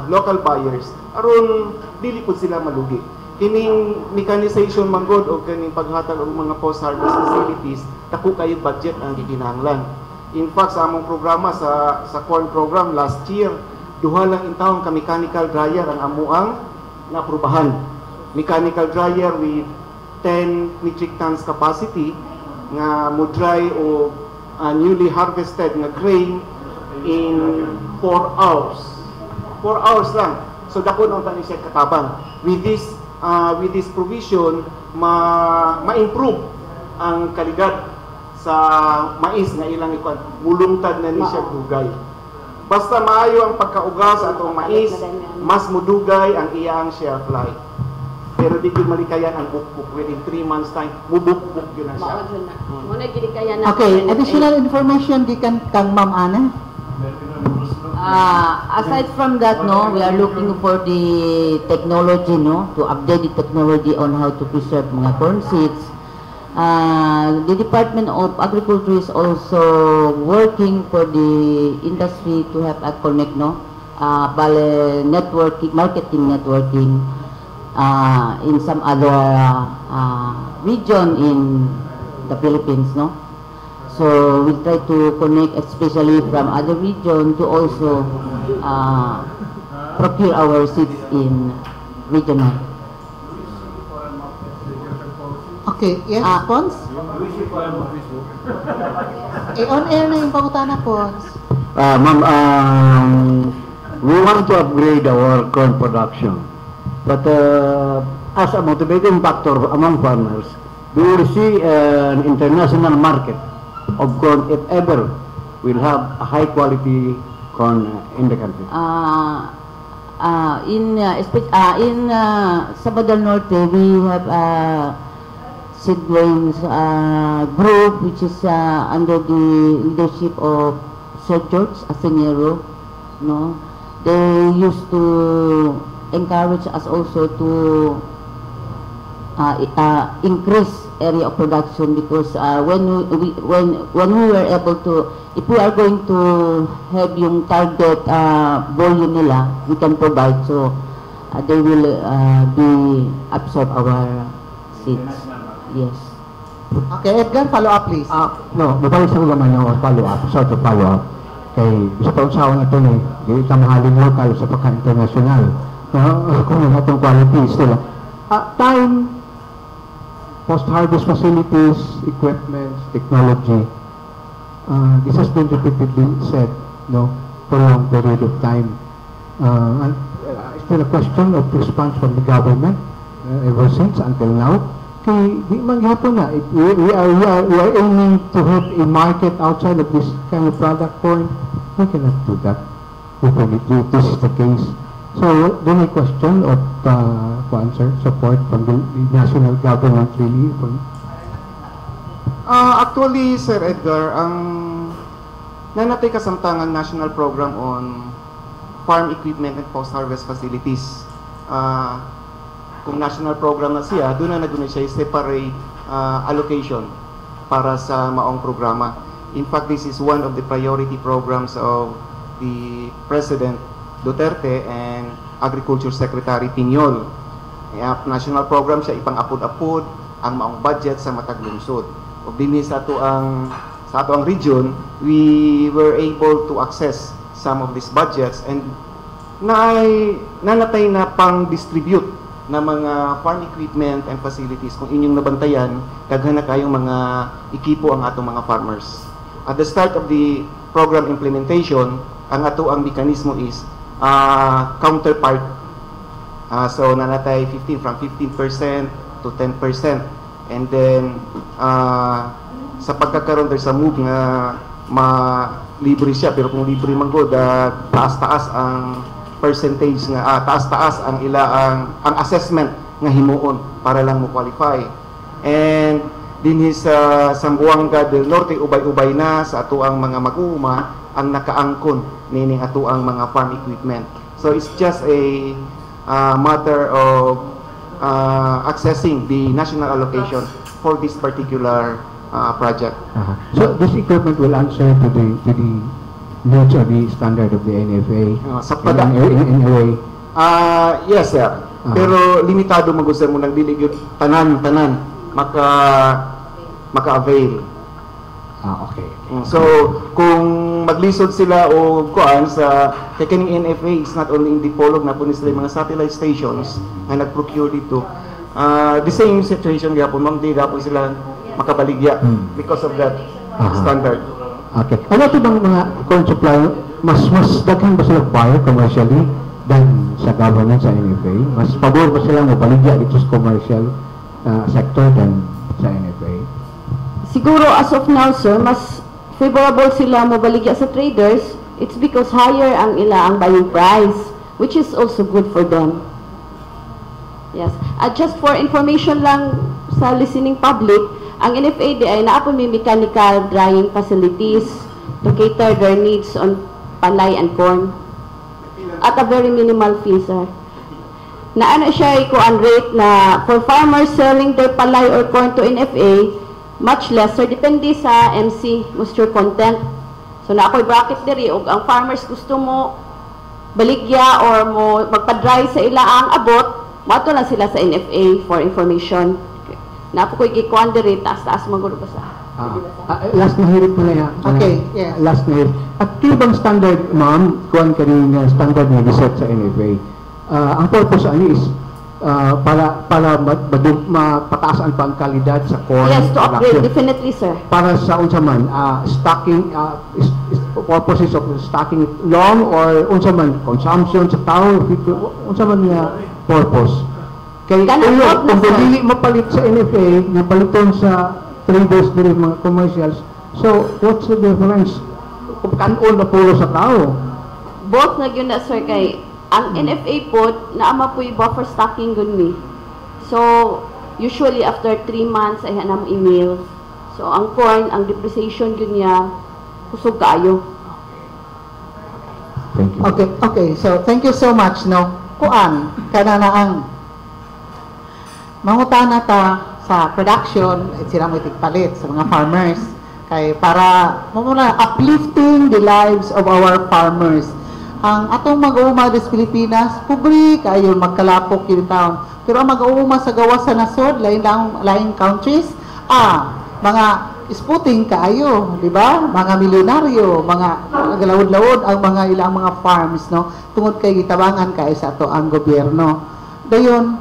local buyers aron dili pud sila malugi. Kining mechanization manggod o kining paghatag og mga post-harvest facilities, dako kayo budget ang gikinahanglan. In fact, sa among programa sa corn program last year, duha lang intawon ka mechanical dryer ang amuang naaprubahan. Mechanical dryer with 10 metric tons capacity nga mo dry o newly harvested nga grain in 4 hours. 4 hours lang. So dako nang tani siya katabang. With this provision, ma-improve ang kalidad sa mais nga ilang ikuan. Mulungtad na ni siya dugay. Basta maayo ang pagkauga sa atong mais, mas mudugay ang iyang shelf life. Pero di ko malikayan ang bukbuk within 3 months time, mubukbuk yun na siya. Okay, additional information gikan kang Ma'am Ana. Aside from that, no, we are looking for the technology, no, to update the technology on how to preserve mga corn seeds. The Department of Agriculture is also working for the industry to have a connect, no, bale networking, marketing networking in some other region in the Philippines, no. So we try to connect, especially from other region, to also procure our seeds in regional. Okay, yes, Pons? On air na yung pangutana, Pons. Ma'am, we want to upgrade our corn production. But as a motivating factor among farmers, we will see an international market of corn if ever we'll have a high quality corn in the country. In Sabadell Norte, we have a seedlings group which is under the leadership of Sir George Asenero. No, they used to encourage us also to increase area of production, because when we were able to, if we are going to have yung target volume nila, we can provide, so they will be absorb our seeds. Yes. Okay, Edgar, follow up please. No, mabalik sa ulaman yung follow-up, sort of follow-up. Kay gusto pa usawa na ito ni, di tamahalin local sa pagka-international. Kung ano itong quality sila. Time, post-harvest facilities, equipment, technology, this has been repeatedly said, no, for a long period of time. It's been a question of response from the government ever since until now. Kaya di man hapon na, we are aiming to have a market outside of this kind of product corn. We cannot do that. If this is the case. So, then a question of answer, support from the national government really? Actually, Sir Edgar, ang nanatay kasamtangan national program on farm equipment and post-harvest facilities. Kung national program na siya, doon na naguna siya separate allocation para sa maong programa. In fact, this is one of the priority programs of the President Duterte and Agriculture Secretary Piñol. National program siya, ipang-apod-apod ang maong budget sa matag lungsod. O dinhi sa ato ang region, we were able to access some of these budgets, and nanatay na pang-distribute na mga farm equipment and facilities kung inyong nabantayan, daghan na kayong mga ekipo ang atong mga farmers. At the start of the program implementation, ang ato ang mekanismo is counterpart. So nanatay from 15% to 10%. And then sa pagkakaroon sa move nga libre siya, pero kung libre man go, taas-taas ang percentage nga taas-taas ang ang assessment nga himuon para lang mo qualify. And dinhi sa Zamboanga del Norte, ubay-ubay na sa ato ang mga mag-uuma ang nakaangkon nining ato ang mga farm equipment. So it's just a matter of accessing the national allocation for this particular project. So this equipment will answer to the needs or the standard of the NFA in a way. Yes, sir. Pero limitado mag-usap mo ng dili gyud tanan maka-avail. Okay. So kung maglisod sila o kuan sa kining NFA, is not only in Dipolog, na po ni sila mga satellite stations na nag-procure dito. The same situation gyapon, ma'am, di gyapon sila makabaligya because of that standard. Okay. Ano ito bang mga corn supply, mas daghan ba sila buyer commercially than sa government, sa NFA? Mas pabor ba sila mabaligya dito sa commercial sector than sa NFA? Siguro as of now, sir, mas favorable sila mabaligya sa traders. It's because higher ang ang buying price, which is also good for them. Yes. Just for information lang sa listening public, ang NFA ay naapon may mechanical drying facilities to cater their needs on palay and corn at a very minimal fee, sir. Naano siya ikuan rate na for farmers selling their palay or corn to NFA, much lesser, depende sa MC moisture content. So na ako'y bracket diri, og ang farmers gusto mo baligya or mo magpa-dry sa ilaang abot, mato lang sila sa NFA for information. Na ako ko'y gikuan diri, taas-taas magulo ba sa? Last na hirit mo na yan. Okay, yes. Last na hirit. At bang standard, ma'am, kuan kaning standard na giset sa NFA? Ang purpose ani is para mapataasan pa ang kalidad sa corn. Yes, to upgrade, production. definitely, sir. Para sa unsa man stocking purposes of stocking it long or unsa man consumption sa tao, unsa man nga purpose. Kay kung dili mapalit sa NFA, napaliton sa traders dili mga commercials. So what's the difference? Kung kanon na puro sa tao. Both na gyud na, sir, kay ang NFA po naama po buffer stocking gun mi. So usually after 3 months ay hanam email. So ang corn, ang depreciation gyud niya kusog kaayo. Thank you. Okay. So thank you so much, no. Kuan kana na ang mangutana ta sa production, sila mo tigpalit sa mga farmers kay para muna uplifting the lives of our farmers. Ang atong mag-uuma des Pilipinas, pobre kayo magkalapok yung taon. Pero ang mag-uuma sa gawas sa nasod, lain countries, mga isputing kaayo, di ba? Mga milyonaryo, mga galawod-lawod ang mga ilang mga farms, no? Tungod kay gitabangan kay sa ato ang gobyerno. Dayon,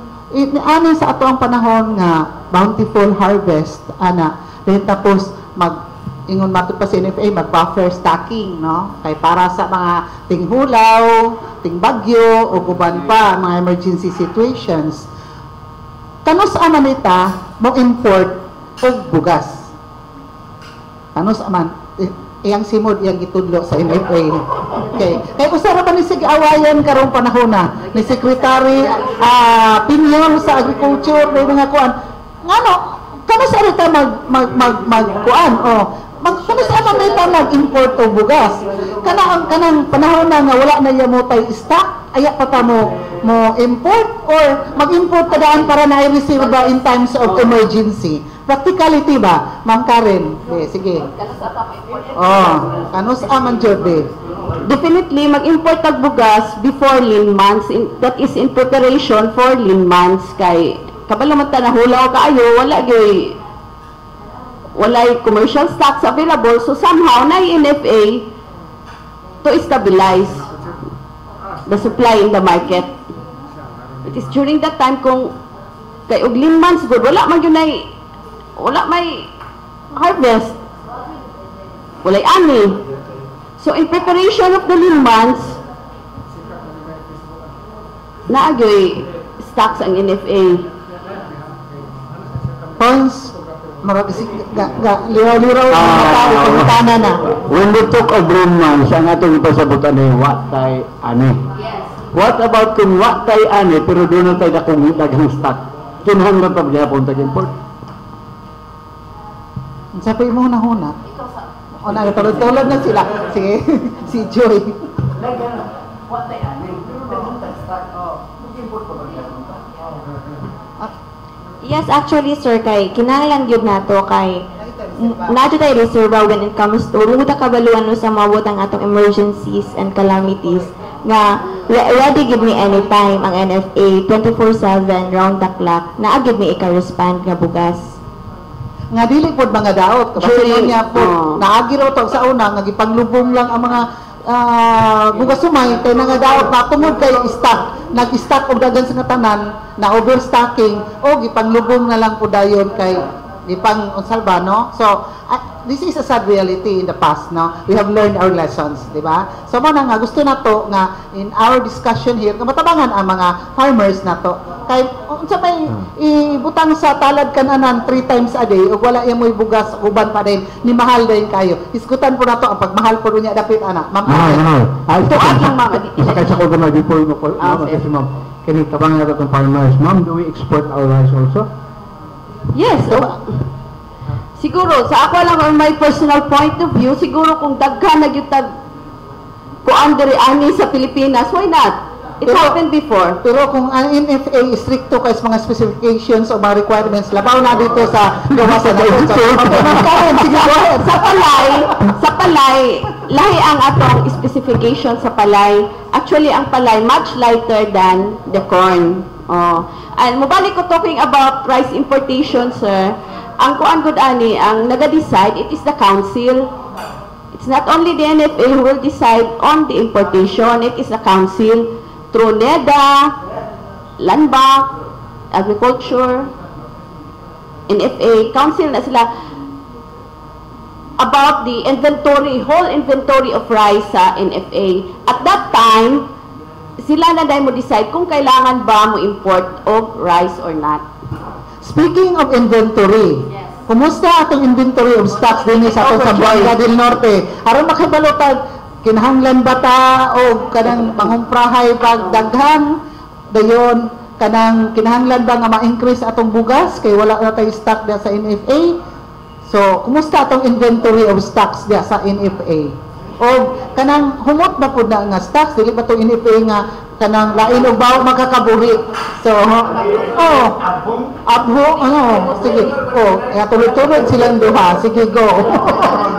ani sa ato ang panahon nga bountiful harvest, dahil tapos ingon matod pa sa NFA, mag-buffer stocking, no? Kay para sa mga tinghulaw, tingbagyo, o guban pa, mga emergency situations. Kanus aman ita, mo import og bugas. Kanus aman, iyang simod, iyang gitudlo sa NFA. Okay. Kaya usara pa ni sig-awayan karong panahon na, ni Secretary Pinyol sa Agriculture, may mga kuan. Ngano, kanus arita mag-kuan, kanus aman ita mag-import o bugas. Kanang panahon na nga wala na yung multi stock, aya pa ta mo import or mag-import kadaan para na i-receive ba in times of emergency. Practicality ba, Ma'am Karen? Sige. Kanus aman jud Definitely, mag-import tag bugas before lean months. That is in preparation for lean months. Kay kabalo man ta nahulaw kaayo, wala commercial stocks available. So somehow, na NFA to stabilize. the supply in the market. It is during that time kung kay og 5 months good, wala may harvest. Walay ani. So in preparation of the 5 months, naagyoy stocks ang NFA. Pons, marag liraw-liraw na tao, kumutana na. When we talk of romance, ang atong ipasabutan ay watay ani. What about kung watay ani, pero doon na tayo dakong daghang stock? Kinahanglan pa ba punta import? Sabi mo na-huna. O na, tulad na sila. Sige, si Joy. Watay ani, pero daghang stock. Yes, actually, sir, kay kinahanglan gyud nato kay nato tayo reserva when it comes to muda kabaluan no sa mawot ang atong emergencies and calamities nga ready give me anytime ang NFA 24/7 round the clock na agid mi ika-respond nga bugas. Nga dili pod mga daot kasi niya po naagi raw to sa una nga gipanglubong lang ang mga bugas sumay kay nga daot na tungod kay stock nag-stock og dagan sa tanan na overstocking o gipanglubong na lang po dayon kay gipang unsalba no. So this is a sad reality in the past, no? We have learned our lessons, di ba? So mo na nga gusto na to nga in our discussion here nga matabangan ang mga farmers na to kay unsa may ibutang sa talad kananan 3 times a day ug wala moy bugas uban pa din ni mahal din kayo. Iskutan po na to ang pagmahal po niya dapit ana. Ma'am. Tuad lang mga Sakay sa ko na before mo ko kasi ma'am kini tabangan nato tong farmers. Ma'am, do we export our rice also? Yes. Siguro, sa ako lang on my personal point of view, siguro kung daghan na gyud kuan diri ani sa Pilipinas, why not? It happened before. Pero kung ang NFA is stricto kay mga specifications o mga requirements, labaw na dito sa gawa sa dayon. Sa palay, lahi ang atong specification sa palay. Actually, ang palay much lighter than the corn. And mabalik ko talking about rice importation, sir. Ang kuan gud ani, ang naga-decide, it is the council. It's not only the NFA who will decide on the importation, it is the council through NEDA, Landback, Agriculture, NFA, council na sila about the inventory, whole inventory of rice sa NFA. At that time, sila na dahil mo decide kung kailangan ba mo import of rice or not. Speaking of inventory, kumusta atong inventory of stocks din sa atong Zamboanga del Norte? Aron makabalotag kinahanglan ba ta o kanang mangumprahay pagdaghan dayon kanang kinahanglan ba nga ma-increase atong bugas kay wala na tay stock dia sa NFA? So, kumusta atong inventory of stocks dia sa NFA? O kanang humot ba pud na nga stocks dili ba to NFA nga kanang lain og bawo makakabuhi. So, sige. Tuloy-tuloy silang duha. Sige, go.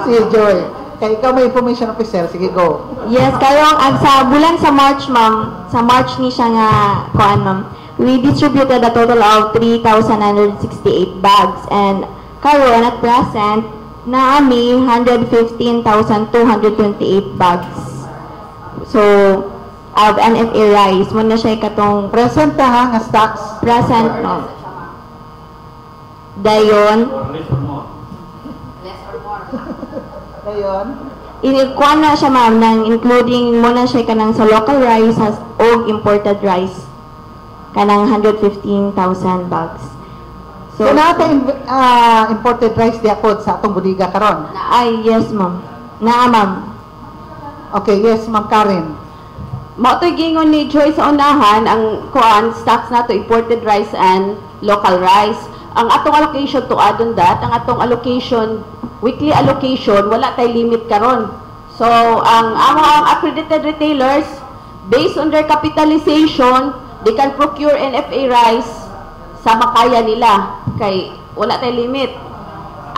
Si Joy. Kaya ikaw may information officer, sige go. Yes, kayo ang sa bulan sa March, ma'am, sa March ni siya nga kuan, ma'am. We distributed a total of 3,968 bags and karon at present na ami 115,228 bags. So, of NFA rice, mo na siya katong Present ha nga stocks. present, ma'am. Dayon, Dayon. Inikuan na siya, ma'am, nang including mo na siya kanang sa local rice o imported rice. Kanang 115,000 bags. So natin imported rice di ako sa atong budiga karon. Ay, yes, ma'am. Ma'am. Okay, yes, Ma'am Karen. Mo to gingon ni Joy sa unahan ang kuan stocks nato imported rice and local rice. Ang atong allocation to add on that, ang atong allocation weekly allocation wala tay limit karon. So ang accredited retailers based on their capitalization, they can procure NFA rice sa makaya nila kay wala tay limit.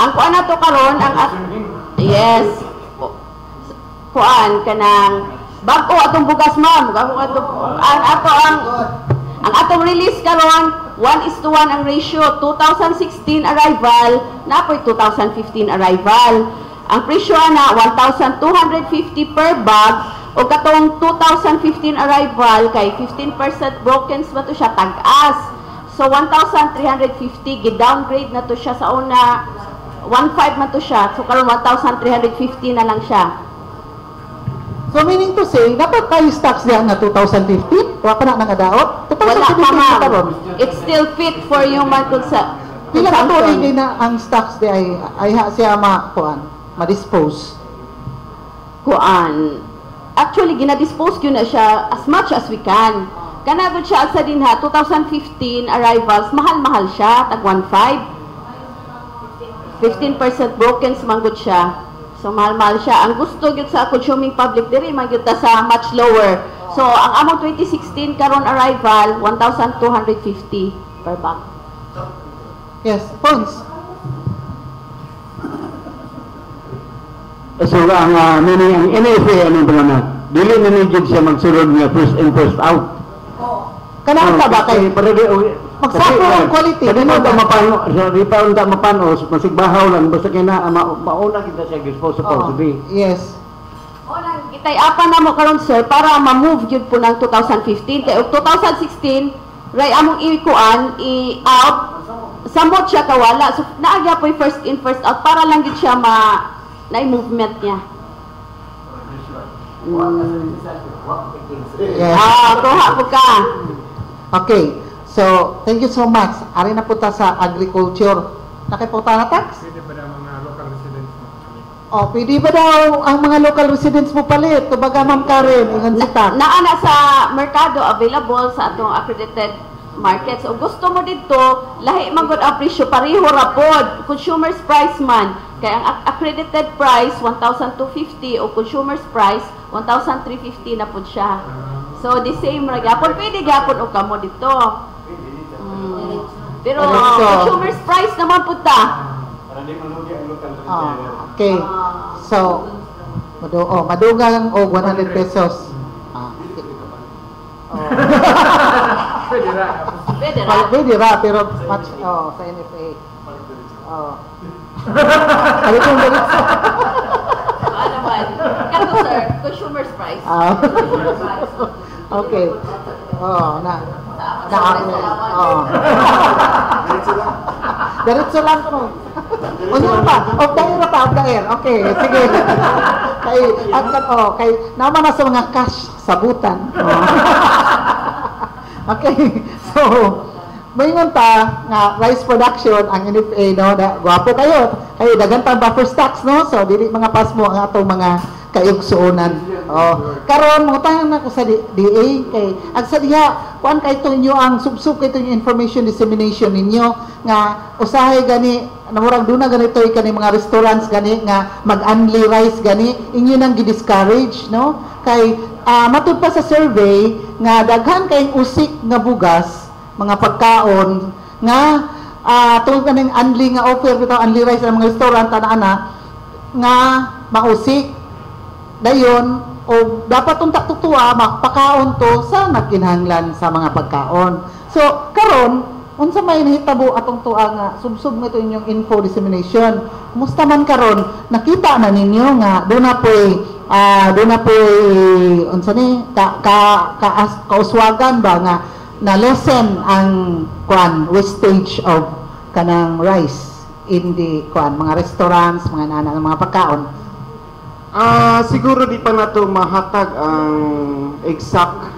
Ang kuan nato karon yes. Kuan kanang bag-o atong bugas, ma'am. Ang atong release karon 1:1 ang ratio. 2016 arrival na po 2015 arrival. Ang presyo na 1,250 per bag O katong 2015 arrival kay 15% broken ba to siya tag-as. So 1,350 gi-downgrade na to siya sa una 1,500 man to siya. So karon 1,350 na lang siya. So meaning to say, dapat tayo stocks diyan na 2015? Wala pa na nakadaot? Wala pa 2015 ma'am. karon. It's still fit for human Pila ka tuig consumption. na ang stocks di ay siya ma-dispose. Kuan. Actually, gina-dispose yun na siya as much as we can. Kanabot siya sa dinha, 2015 arrivals, mahal-mahal siya, tag 1.5. 15% broken manggod siya. So, mahal-mahal siya. Ang gusto yun sa consuming public, diri manggod ta sa much lower. So, ang among 2016 karon arrival, 1,250 per bag. Yes, Pons. So ang meaning ang NFA anong pangalan? Dili na ni jud siya magsulod nga first in first out. Kanang ta ba kay para di magsako ang quality, Kadi di mo ba? ta mapano, so di pa unta mapanos, masigbahaw lang basta kay na mauna kita siya disposable to be. Yes. O nang itay apa na mo karon sir para ma-move gyud po ng 2015 kay og 2016 ray among ikuan i-out samot siya kawala. So naagya po first in first out para lang gyud siya na movement niya. Yes. Kuha po ka. Okay. So, thank you so much. Ari na punta sa agriculture. Nakipunta na tax? Pwede ba ang mga local residents mo? Oh, pwede ba daw ang mga local residents mo palit? Tubaga Ma'am Karen, ingon si tax. Naana sa merkado available sa atong accredited markets. O gusto mo dito, lahi man gud ang presyo pareho ra pod. Consumers price man. Kaya ang accredited price 1,250 o consumers price 1,350 na pod siya. So the same ra gyapon pwede gyapon og kamo dito. Pero Correcto. consumers price naman pud ta. Oh, okay. So, madugang og 100 pesos. Okay. Oh. Pwede ra. Pwede ra. Pwede ra, pero much, sa NFA. Oh. Ano kung ganito? Ano man? Kato sir, consumers price. Consumers price. Okay. Oh, na. Diretso lang ko. Unya pa, of the air. Okay, sige. Kay naman na sa mga cash sabutan. Okay. So, mayingon ta nga rice production ang NFA no, gwapo kayo. Kay daghan ta buffer stocks no. So dili mga pasmo ang atong mga kaigsuonan. Karon mutang na ko sa DA kay ag sa diha kuan kay inyo ang subsub kay inyo information dissemination ninyo nga usahay gani namurag duna ganito kani mga restaurants gani nga mag-unli rice gani inyo nang gi-discourage no kay matud pa sa survey nga daghan kay usik nga bugas mga pagkaon nga tungod kaning unli nga offer bitaw unli rice sa mga restaurant ana nga mausik dayon o dapat unta tutuwa makpakaon to sa nagkinahanglan sa mga pagkaon. So karon unsa may nahitabo atong tuwa nga subsub nga ito inyong info dissemination. Kumusta man karon nakita na ninyo nga do na poy unsa ni kauswagan ba nga na lessen ang wastage of kanang rice in the mga restaurants, mga nana mga pagkaon. Siguro di pa nato mahatag ang exact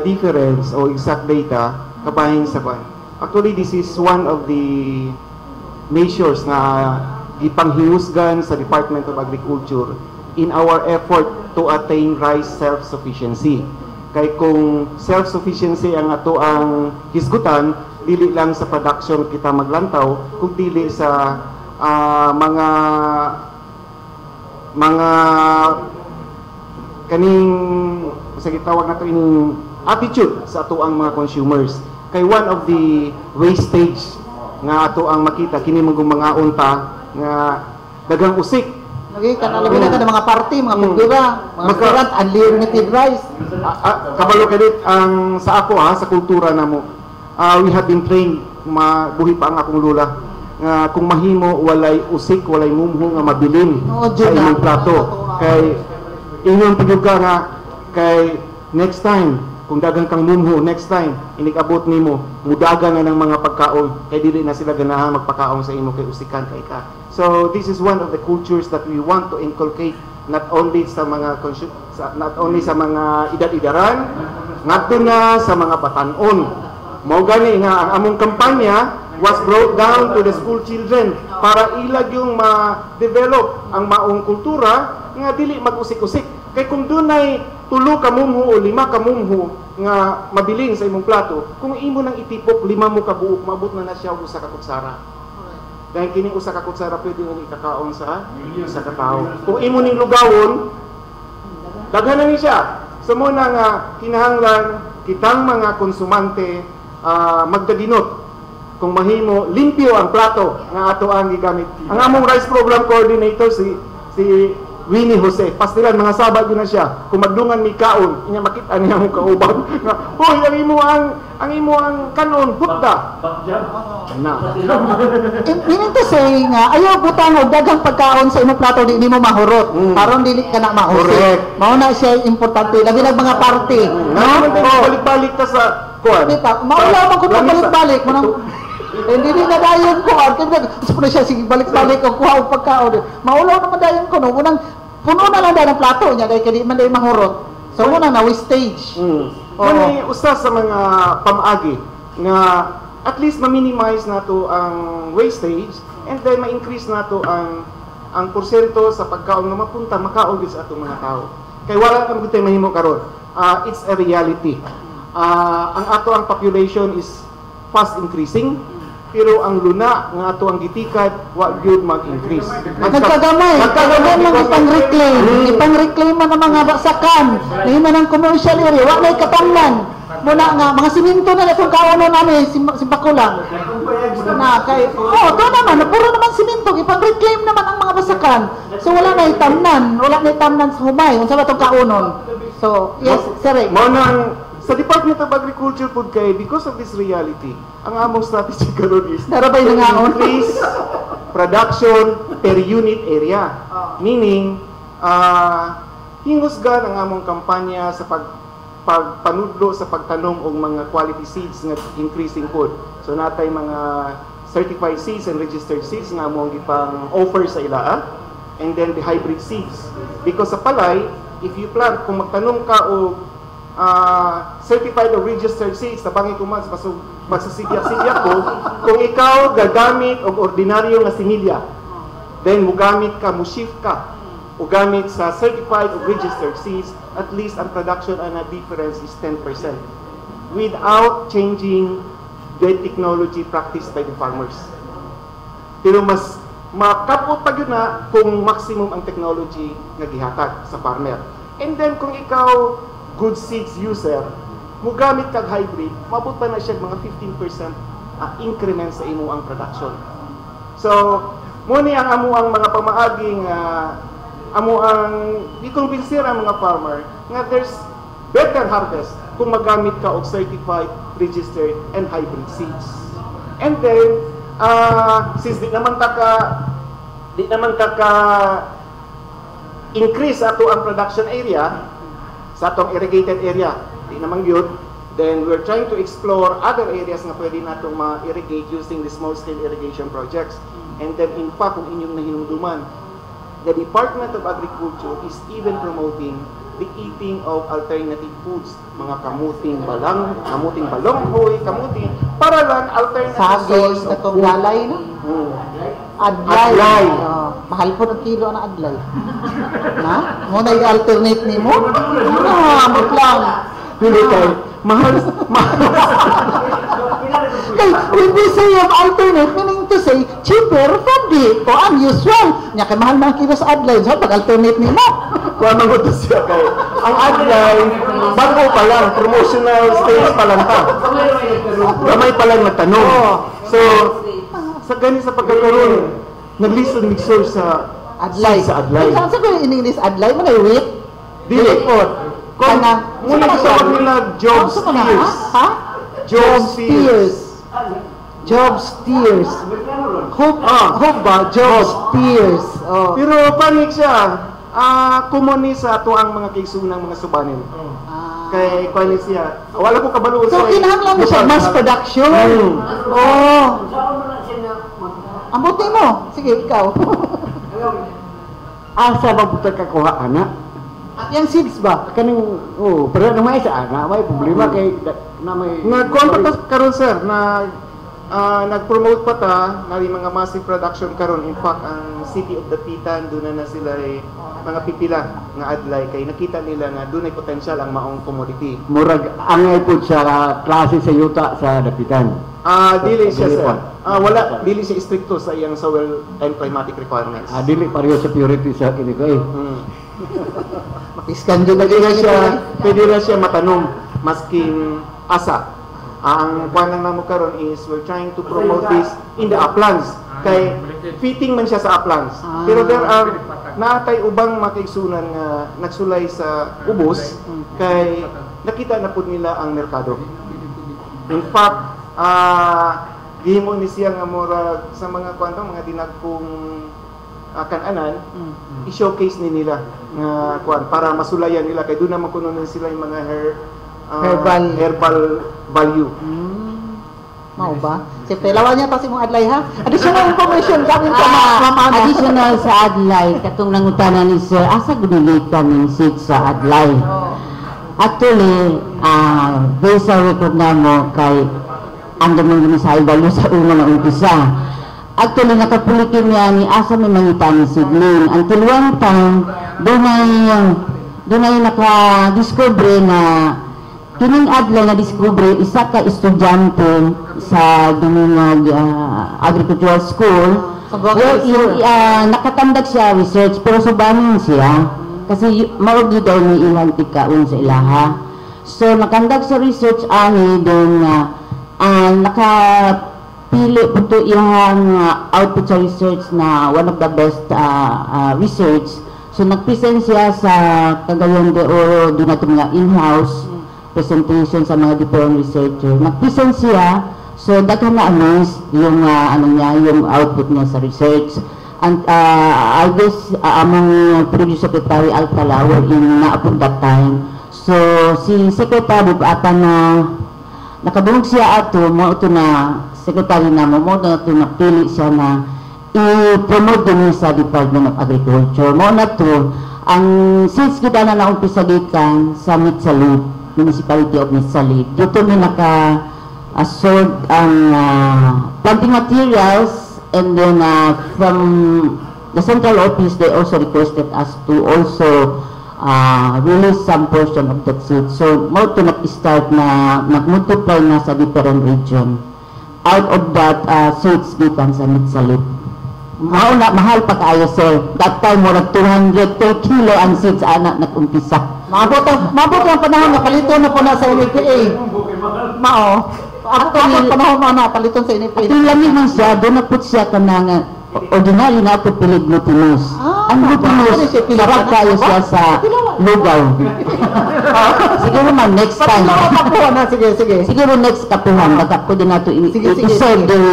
difference o exact data kabahin sa kwan. Actually, this is one of the measures na gipanghimusgan sa Department of Agriculture in our effort to attain rice self-sufficiency. Kay kung self-sufficiency ang ato ang hisgutan, dili lang sa production kita maglantaw, kung dili sa mga kaning sa gitawag nato ining attitude sa ato ang mga consumers. Kay one of the wastage nga ato ang makita kini mga unta nga dagang usik. Lagi kanalabi na ng mga party, mga pagdira, mga restaurant, unlimited rice. Kabalo kadit ang sa ako sa kultura namo. We have been trained, buhi pa ang akong lula. Kung mahimo walay usik, walay mumho nga mabilin sa imong plato. Kay ingon pagka nga kay next time kung dagang kang mumho next time inig-abot nimo mudagan nga ng mga pagkaon kay dili na sila ganahan magpakaon sa imo kay usikan kay ka. So this is one of the cultures that we want to inculcate not only sa mga mga edad-idaran ngadto na sa mga batan-on. Mao gani nga ang among kampanya was brought down to the school children para ilag yung ma-develop ang maong kultura nga dili mag-usik-usik. Kay kung dunay 3 ka mumho o 5 ka mumho nga mabiling sa imong plato, kung imo nang itipok 5 mo ka buok, maabot na siya og usa ka kutsara. Dahil kini usa ka kutsara pwede mo ikakaon sa usa ka tawo. Kung imo ning lugawon, daghan na ni siya. So mo na nga kinahanglan kitang mga konsumante magdadinot kung mahimo limpyo ang plato nga ato ang gigamit. Ang among rice program coordinator si Winnie Jose, pastilan mga sabag yun na siya. Kung magdungan mi kaon, inya makita niya mong kauban. Hoy, ang imo ang kanon, hutda. Na. Meaning to say nga, ayaw butang og daghang pagkaon sa imong plato di mo mahurot. Aron dili ka na mahusik. Correct. Mao na siya importante lagi nag mga party. Naman tayo balik-balik ta sa kuan. Maulaw man ko balik-balik mo hindi na dayon ko gusto na siya sige balik-balik ko kuha og pagkaon. Maulaw naman dayon ko no unang puno na lang dayon ang plato niya kay kadi man day mahurot. So muna na wastage. Kani usa sa mga pamaagi nga at least ma-minimize nato ang wastage and then ma-increase nato ang porsyento sa pagkaon nga mapunta makaon sa atong mga tao. Kay wala kang gutay mahimo karon. It's a reality. Ang ato ang population is fast increasing pero ang luna nga ato ang gitikad wa gyud mag-increase. Nagkagamay man ipang-reclaim man ang mga baksakan. Nahima ng commercial area, wa may katamnan. Muna nga mga siminto na itong kaono namin si Bakulang. Na kay to naman puro naman siminto ipang-reclaim naman ang mga basakan. So wala na itamnan sa humay unsa ba tong kaonon. So yes, sir. Mao nang sa Department of Agriculture pud kay because of this reality, ang among strategy karon is narabay na nga increase production per unit area. Meaning, hingusgan ang among kampanya sa pagpanudlo sa pagtanom og mga quality seeds nga increasing food. So natay mga certified seeds and registered seeds nga among gipang offer sa ilaa and then the hybrid seeds. Because sa palay, if you plant kung magtanom ka og certified or registered seeds sa bangay kuman sa magsasidyak-sidyak ko kung ikaw gagamit og ordinaryo nga similya then mugamit ka shift ka o gamit sa certified or registered seeds at least ang production and a difference is 10% without changing the technology practiced by the farmers. Pero mas makapot pa yun na kung maximum ang technology nga gihatag sa farmer. And then kung ikaw good seeds user, mugamit kag hybrid, mabot pa na siya mga 15% increment sa imo ang production. So, muni ang amo ang mga pamaaging amo ang i-convince ang mga farmer nga there's better harvest kung magamit ka og certified, registered, and hybrid seeds. And then, since di naman ka increase ato ang production area, sa atong irrigated area, di naman yun, then we're trying to explore other areas na pwede natong ma-irrigate using the small-scale irrigation projects. And then, in fact, kung inyong nahinumduman, the Department of Agriculture is even promoting the eating of alternative foods, mga kamuting balonghoy, kamuting, para lang alternative source of food. Galay no? Adlay. Mahal po ng kilo na adlay. Na? Muna i-alternate ni mo? Amot lang. Dili kay mahal. Kay, when we say of alternate, meaning to say, cheaper from the unusual. Nya kay mahal mga kilo sa adlay. So, pag-alternate ni mo. Kuha mo to siya kay ang adlay, bago pa lang, promotional stage pa lang pa. Gamay pa lang nagtanong. So, sa ganit sa pagkakaroon, nag-listen mixer sa adlay. Sa adlay. Saan sa ko in English adlay? Manay wheat? Dili. Kung muna kasama nila Job Steers. Ha? Job Steers. Job Steers. Hope ba? Job Steers. Pero panik siya. common ni sa ato ang mga kaisunang mga subanin. Ah. Kay kuan ni siya. Wala ko kabalo So, kinahanglan mo siya mass production. Oo. Ambutin mo. Sige, ikaw. Asa ba puta ka kuha anak? At yung seeds ba? Kaning pero naman sa anak may problema kay na may Nagkuhan pa ta karon sir na nag-promote pa ta na mga massive production karon. In fact, ang City of Dapitan doon na sila mga pipila nga adlay kay nakita nila nga doon ay potential ang maong commodity. murag angay pud sa klase sa yuta sa dapitan. Dili siya Dili sir. pa. Wala dili siya stricto sa iyang soil and climatic requirements. Dili pareho sa purity sa kini kay. Iskan dyan Pwede na siya matanom masking asa. Ang kuan lang namo karon is we're trying to promote this in the uplands. Kay fitting man siya sa uplands. Pero there are naatay ubang makaigsunan nga nagsulay sa ubos kay nakita na pud nila ang merkado. In fact, gihimo ni siya nga mura sa mga kuan mga dinagkong kananan, i-showcase ni nila nga kuan para masulayan nila kay doon naman kuno sila yung mga herbal value. Mao ba? Si Pelawan niya kasi mong adlay ha. Additional information galing sa mamana. Additional sa adlay, katong nangutanan ni Sir, asa gudili ka ng seat sa adlay? Actually, based sa record na mo kay ang damang sa value sa una na umpisa. Actually, nakapulikin niya ni asa may mangita ni seedling. Until one time, doon ay naka-discover na kining adlaw na discover isa ka estudyante sa Dumingag Agricultural School. Nakatandag siya research pero subanin siya kasi maugid daw ni ilang tikaon sa ilaha. So nakandag sa research ani then nakapili puto yung output sa research na one of the best research. So nagpresent siya sa Cagayan de Oro doon natin mga in-house presentation sa mga different researcher. Nag-present siya, so daghan na amaze yung yung output niya sa research. And I guess among previous secretary Alcala were in na upon that time. So si secretary ata na nakabungog siya ato mo ito na secretary na mo na ito napili siya na i-promote din sa Department of Agriculture. Mo na to ang since kita na naumpisa gikan sa Mitsalib Municipality of Mitsalib. Dito may naka-assort ang planting materials and then from the central office they also requested us to also release some portion of that seed. So more to nag-start na mag-multiply na sa different region. Out of that seeds gikan sa Mitsalib. Mahal pa kaayo sir. That time mo 200 per kilo ang seeds anak nag-umpisa. Mabot ang panahon na palito na po na sa NFA. Mao. Abot ang panahon na paliton sa NFA. At yung lamig man siya, doon na po siya ka na ordinary na ito pilig glutinous. Ang glutinous, sarap kayo siya sa lugaw. Siguro man, next time. Siguro next kapuhan, baka po din nato i-serve din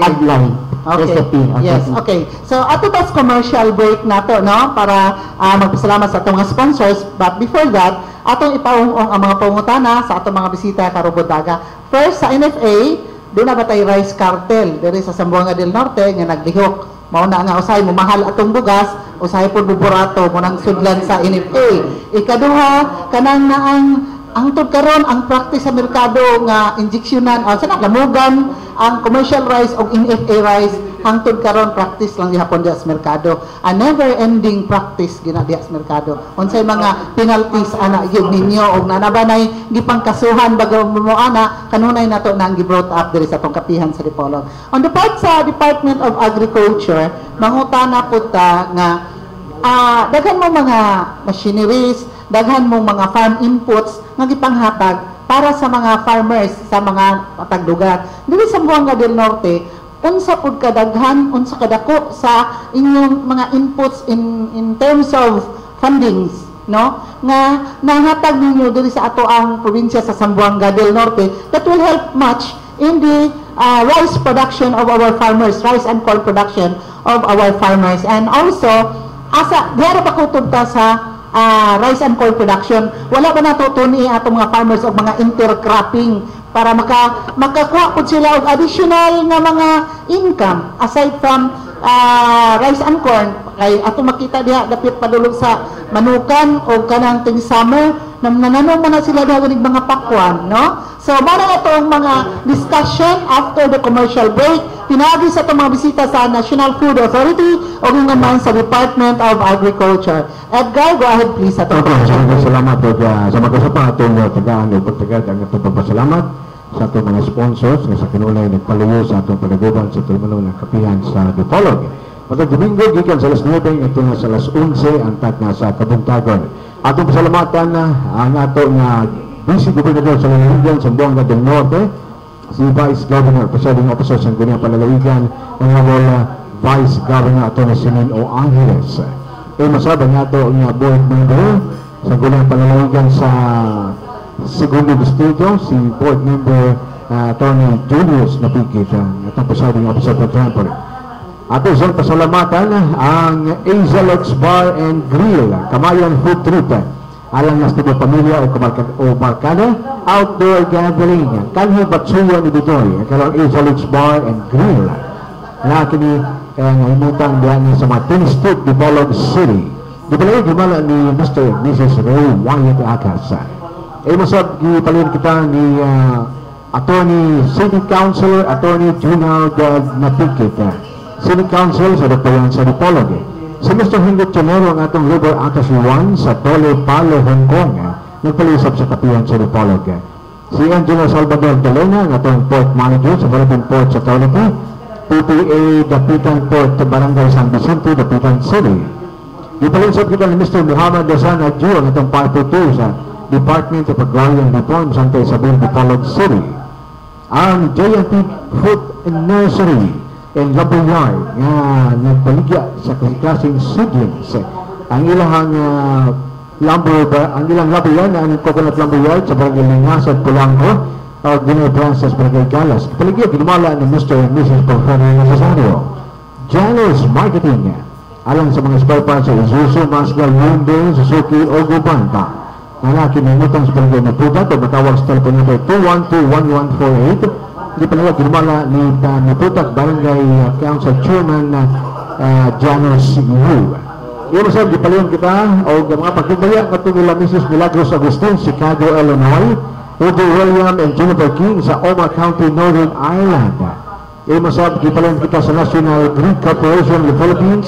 adlay. Recipe. Yes, okay. So, ato tas commercial break nato, no? Para magpasalamat sa atong mga sponsors. But before that, atong ipaungong ang mga pangutana sa atong mga bisita karubod daga. First, sa NFA, doon na ba tayo rice cartel? Dere sa Zamboanga del Norte, nga naglihok. Mauna nga usahay mo mahal atong bugas, usahay po buburato mo nang sudlan sa NFA. Ikaduha, kanang na ang karon ang practice sa merkado nga injeksyonan sa lamugan ang commercial rice o NFA rice hangtod karon practice lang gihapon diha sa merkado, a never ending practice gina diha sa merkado. Unsay mga penalties ana gyud ninyo og nanabanay gipangkasuhan bago mo ana kanunay nato nang gi-brought up diri sa tong kapihan sa Dipolog. On the part sa Department of Agriculture, mangutana pud ta nga daghan mo mga machineries, daghan mo mga farm inputs nga gipanghatag para sa mga farmers sa mga patagdugan. Dili sa Zamboanga del Norte, unsa pud kadaghan, unsa kadako sa inyong mga inputs in terms of fundings, no? Nga nahatag ninyo diri sa ato ang probinsya sa Zamboanga del Norte that will help much in the rice production of our farmers, rice and corn production of our farmers. And also, asa diara ba kutubta sa rice and corn production, wala ba natutuni atong mga farmers og mga intercropping para makakuha pud sila og additional nga mga income aside from rice and corn. Kay ato makita diha dapit padulong sa manukan o kanang ting summer nananong man na sila daw ning mga pakwan, no? So mara ato ang mga discussion after the commercial break. Pinagi sa itong mga bisita sa National Food Authority o naman sa Department of Agriculture. Edgar, go ahead please at Salamat po sa magkasapa atong tagaan o pagtagad ang itong pagpasalamat sa atong mga sponsors na sa kinulay nagpaluyo sa atong pagaguban sa tulmanong ng kapihan sa Dipolog. Matag Domingo, gikan sa alas 9, ito na sa alas 11, antat na sa Kabuntagon. Atong pasalamatan ang ato nga Vice Gobernador sa Lalawigan sa Buanga del Norte, si Vice Governor, Presiding Officer sa Guniang Palalawigan, Honorable Vice Governor Atty. Sinin O. Angeles. Masabang nga ito nga board member sa Guniang Palalawigan sa Segundo Distrito, si board member Atty. Julius Napikit, itong Presiding Officer for Transport. Ato isang pasalamatan ang Azalex Bar and Grill, Kamayan Food Trip, alang nas tibo pamilya o barkada, outdoor gathering, kanhi batsuyan ibitoy, kalong Azalex Bar and Grill. Na kini ngayimutang diyan sa Martin Street, Dipolog City. Dipolog gimala ni Mr. and Mrs. Ray Wyatt Akas. Masab gipalin kita ni Attorney City Councilor, Attorney Junal Napikit. City Council sa Daptayan sa Dipolog. Si Mr. Hendrik Chanero ang atong Labor Attaché 1 sa Tole Palo, Hong Kong, nagpalisap sa kapihan sa Dipolog. Si Angelo Salvador Delena ang atong Port Manager sa Philippine Port Authority, PPA Dapitan Port Barangay San Vicente, Dapitan City. Ipalisap kita ni Mr. Muhammad Dasan Adju ang atong Part 2 sa Department of Agrarian Reform, Santa Isabel, Dipolog City. Ang J&T Fruit and Nursery and Lumber Yard nga nagbaligya sa klaseng seedlings. Ang ilang lumber yard, ang coconut lumber yard sa Barangay Lingasad, Polanco, o Dinay Branches, Barangay Galas. Paligya, ginumala ni Mr. and Mrs. Porfano Nazario. Janus Marketing, alang sa mga spare parts sa Isuzu, Mazda, Hyundai, Suzuki, o Gubanta. Nga kinimutang sa Barangay Naputat o matawag sa telephone number 212-1148. Di pala ginumala ni Naputak Barangay Council Chairman Janus Yu. Masab di pala kita o mga pagkindaya katong nila Mrs. Milagros Agustin, Chicago, Illinois, Rudy William and Jennifer King sa Omar County, Northern Ireland. Masab di pala kita sa National Grid Corporation of the Philippines,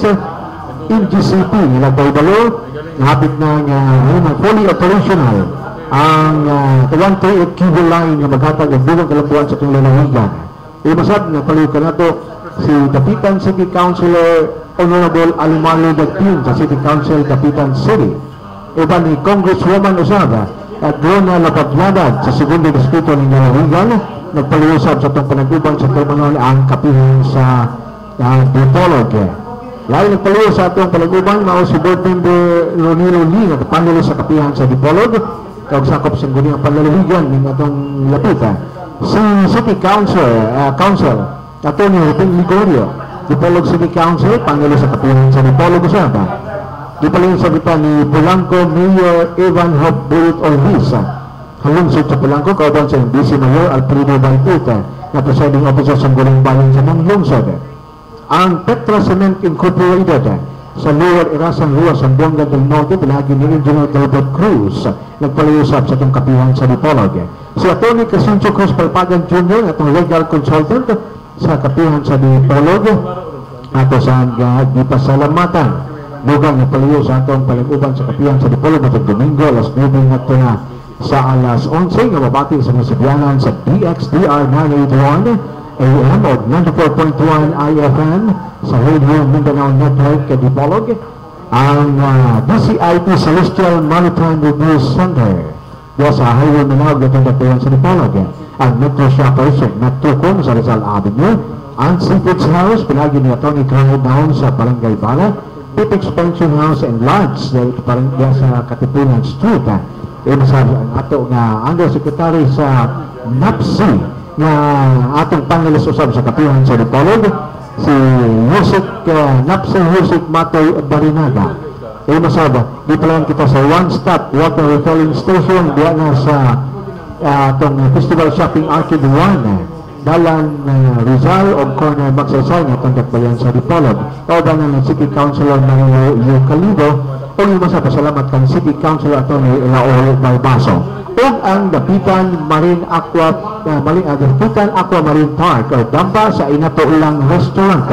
NGCP, nila Taibalo, nahapit na fully operational ang 138 cable line na maghatag ng buong kalambuan sa itong lalawigan. Masab na palukan na ito si Dapitan City Councilor Honorable Alimalo Dagpin sa City Council Dapitan City. Iba ni Congresswoman Usada at Rona Lapagladad sa Segundo Distrito ng lalawigan, nagpaluusap sa itong panag-uban sa terminal ang kapihan sa Dipolog. Lain nagpaluusap sa itong panag-uban, mao si Board Member Ronilo Lee na kapanilo sa kapihan sa Dipolog, kagsakop sa Guniang Palalawigan ng atong lapita. Si City Council, Atty. Rupin Ligorio, Dipolog City Council, pangulo sa kapihan sa Dipolog Usaba. Dipalin sa kita ni Polanco Mayor Evan Hopbulit Ortiz, halungsod sa Polanco, kauban sa NBC Mayor Alfredo Bautista, na Presiding Officer sa Gulang Bayan sa Manglungsod. Ang Petra Cement Incorporated sa Lower Irasan Ruas ng Buanga del Norte, pinagi ni Engineer Delbert Cruz, nagpaliusap sa itong kapihan sa Dipolog. Si Atty. Casincio Cruz Palpagan Jr., atong legal consultant sa kapihan sa Dipolog, ato sa gipasalamatan. Lugang nagpalius sa atong paliguban sa kapihan sa Dipolog at Domingo, alas 9 na sa alas 11, nga mabati sa nasibyanan sa DXDR 981, AM o 94.1 IFM sa Radio Mindanao Network kay Dipolog, ang DCIP Celestial Maritime Review Center diya sa Highway Manawag at Dapian sa Dipolog, ang Metro Shoppers at Metrocom sa Rizal Avenue, ang Seafoods House pinagi ni Atty. Clyde Down sa Barangay Bala, Pipix Pension House and Lodge diya sa Katipunan Street. Masabi ang ato nga Undersecretary sa NAPSI nga atong panelist usab sa kapihan sa Dipolog, si Yusik Napsa Yusik Matoy Barinaga. Masab, di pala kita sa one-stop water refilling station diya na sa itong Festival Shopping Arcade 1 dalan Rizal o corner Magsaysay nga itong dakbayan sa Dipolog. Kauban ng City Councilor Mario Eucalido o yung masab, pasalamat kang City Councilor Atty. Laol Balbaso o ang Dapitan Marine Aqua Dapitan Aqua Marine Park o Damba sa Inatulang Restaurant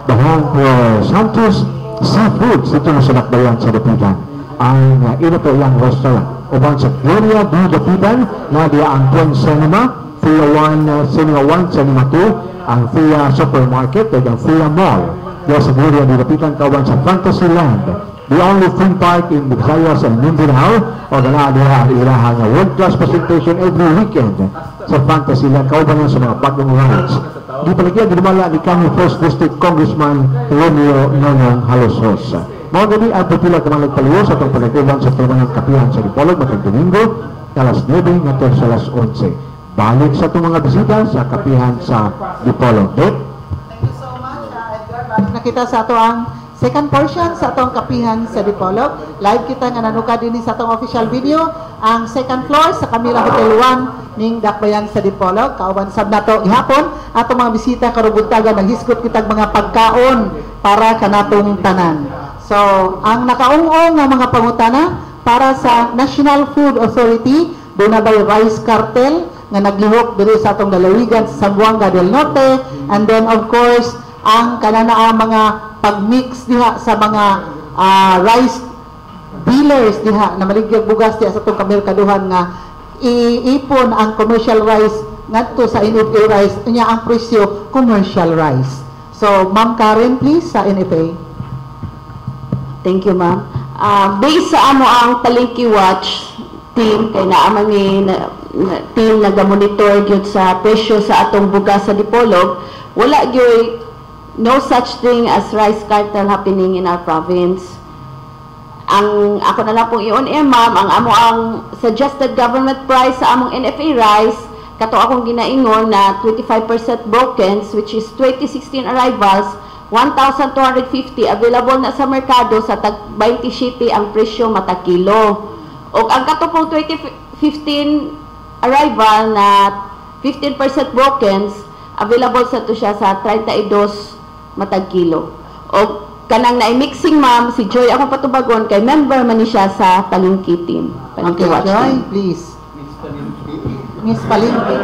bahang Santos Seafoods dito na sa Dakbayan sa Dapitan ang Inatulang Restaurant uban sa Gloria de Dapitan na diya ang Twin Cinema, FIA 1, Cinema 1, Cinema 2 ang FIA Supermarket o ang FIA Mall diya sa Gloria de Dapitan kauban sa Fantasyland, the only theme park in Visayas and Mindanao o gana diha ilaha nga world class presentation every weekend sa Fantasyland kauban sa mga bagong rides. Di palagyan dinumala ni kami First District Congressman Romeo Nonong Halosos. Mga gabi ang pupila ka mga nagpaliwo sa itong panagkulang sa tulungan ng kapihan sa Dipolog matag Domingo, alas 9 ngayon sa alas 11. Balik sa itong mga bisita sa kapihan sa Dipolog. Thank you so much, Edgar. Balik na kita sa ito ang second portion sa itong kapihan sa Dipolog. Live kita nga nanuka din sa itong official video ang second floor sa Camila Hotel 1 ning Dakbayan sa Dipolog. Kauban sab nato ihapon atong mga bisita karubuntagan naghisgot kitag mga pagkaon para kanatong tanan. So, ang nakaungong nga mga pangutana para sa National Food Authority, doon na ba'y rice cartel nga naglihok dito sa atong dalawigan sa Zamboanga del Norte, and then of course ang kanana mga pagmix diha sa mga rice dealers diha na maligyag bugas diha sa atong kamerkaduhan nga iipon ang commercial rice ngadto sa NFA rice unya ang presyo commercial rice. So Ma'am Karen please sa NFA. Thank you, ma'am. Based sa amo ang Palengke Watch team, kay naaman ni team nagamonitor gyud sa presyo sa atong bugas sa Dipolog, wala gyud no such thing as rice cartel happening in our province. Ang ako na lang pong i-on-air, ma'am, ang amo ang suggested government price sa among NFA rice, kato akong ginaingon na 25% broken, which is 2016 arrivals, 1,250 available na sa merkado sa tag 20 city ang presyo mata kilo. O ang kato pong 2015 arrival na 15% broken, available sa to siya sa 32 matag kilo. O kanang na-mixing, ma'am, si Joy akong patubagon kay member man ni siya sa Palengke team. Okay, Joy, please. Miss Palengke.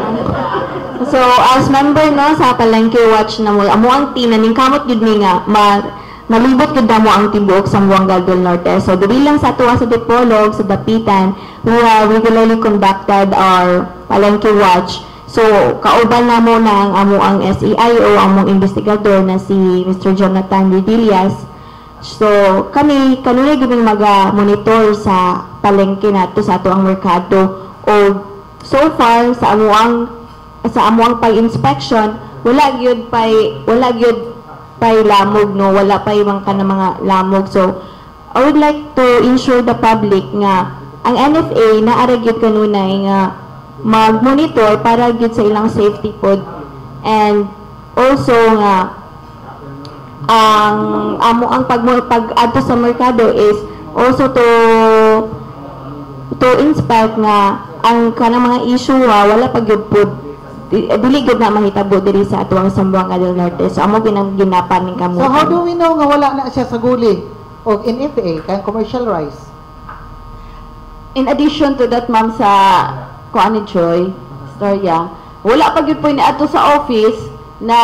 So, as member no sa Palengke Watch na mo, amo ang team na ningkamot yun ni nga, malibot yun mo ang tibuok sa Zamboanga del Norte. So, dili lang sa tuwa sa Dipolog, sa Dapitan, we have regularly conducted our Palengke Watch. So, kauban na mo na ang amo ang SEIO, among investigador na si Mr. Jonathan Ridillas. So, kami kanunay gawing mag-monitor sa palengke nato sa ato ang merkado. O, so far, sa amuang pag-inspection, wala gyud pay lamog, no, wala pa ibang ka na mga lamog. So I would like to ensure the public nga ang NFA naara gyud kanunay nga mag-monitor para gyud sa ilang safety pod, and also nga ang pag-adto sa merkado is also to inspect nga ang kanang mga issue wala pa gyud pod dili gyud na mahitabo diri sa atuang Zamboanga del Norte. So amo ginapan ning kamutan. So how do we know nga wala na siya sa guli o NFA kay commercial rice? In addition to that, ma'am, sa kuan Joy storya, wala pa gyud po ni ato sa office na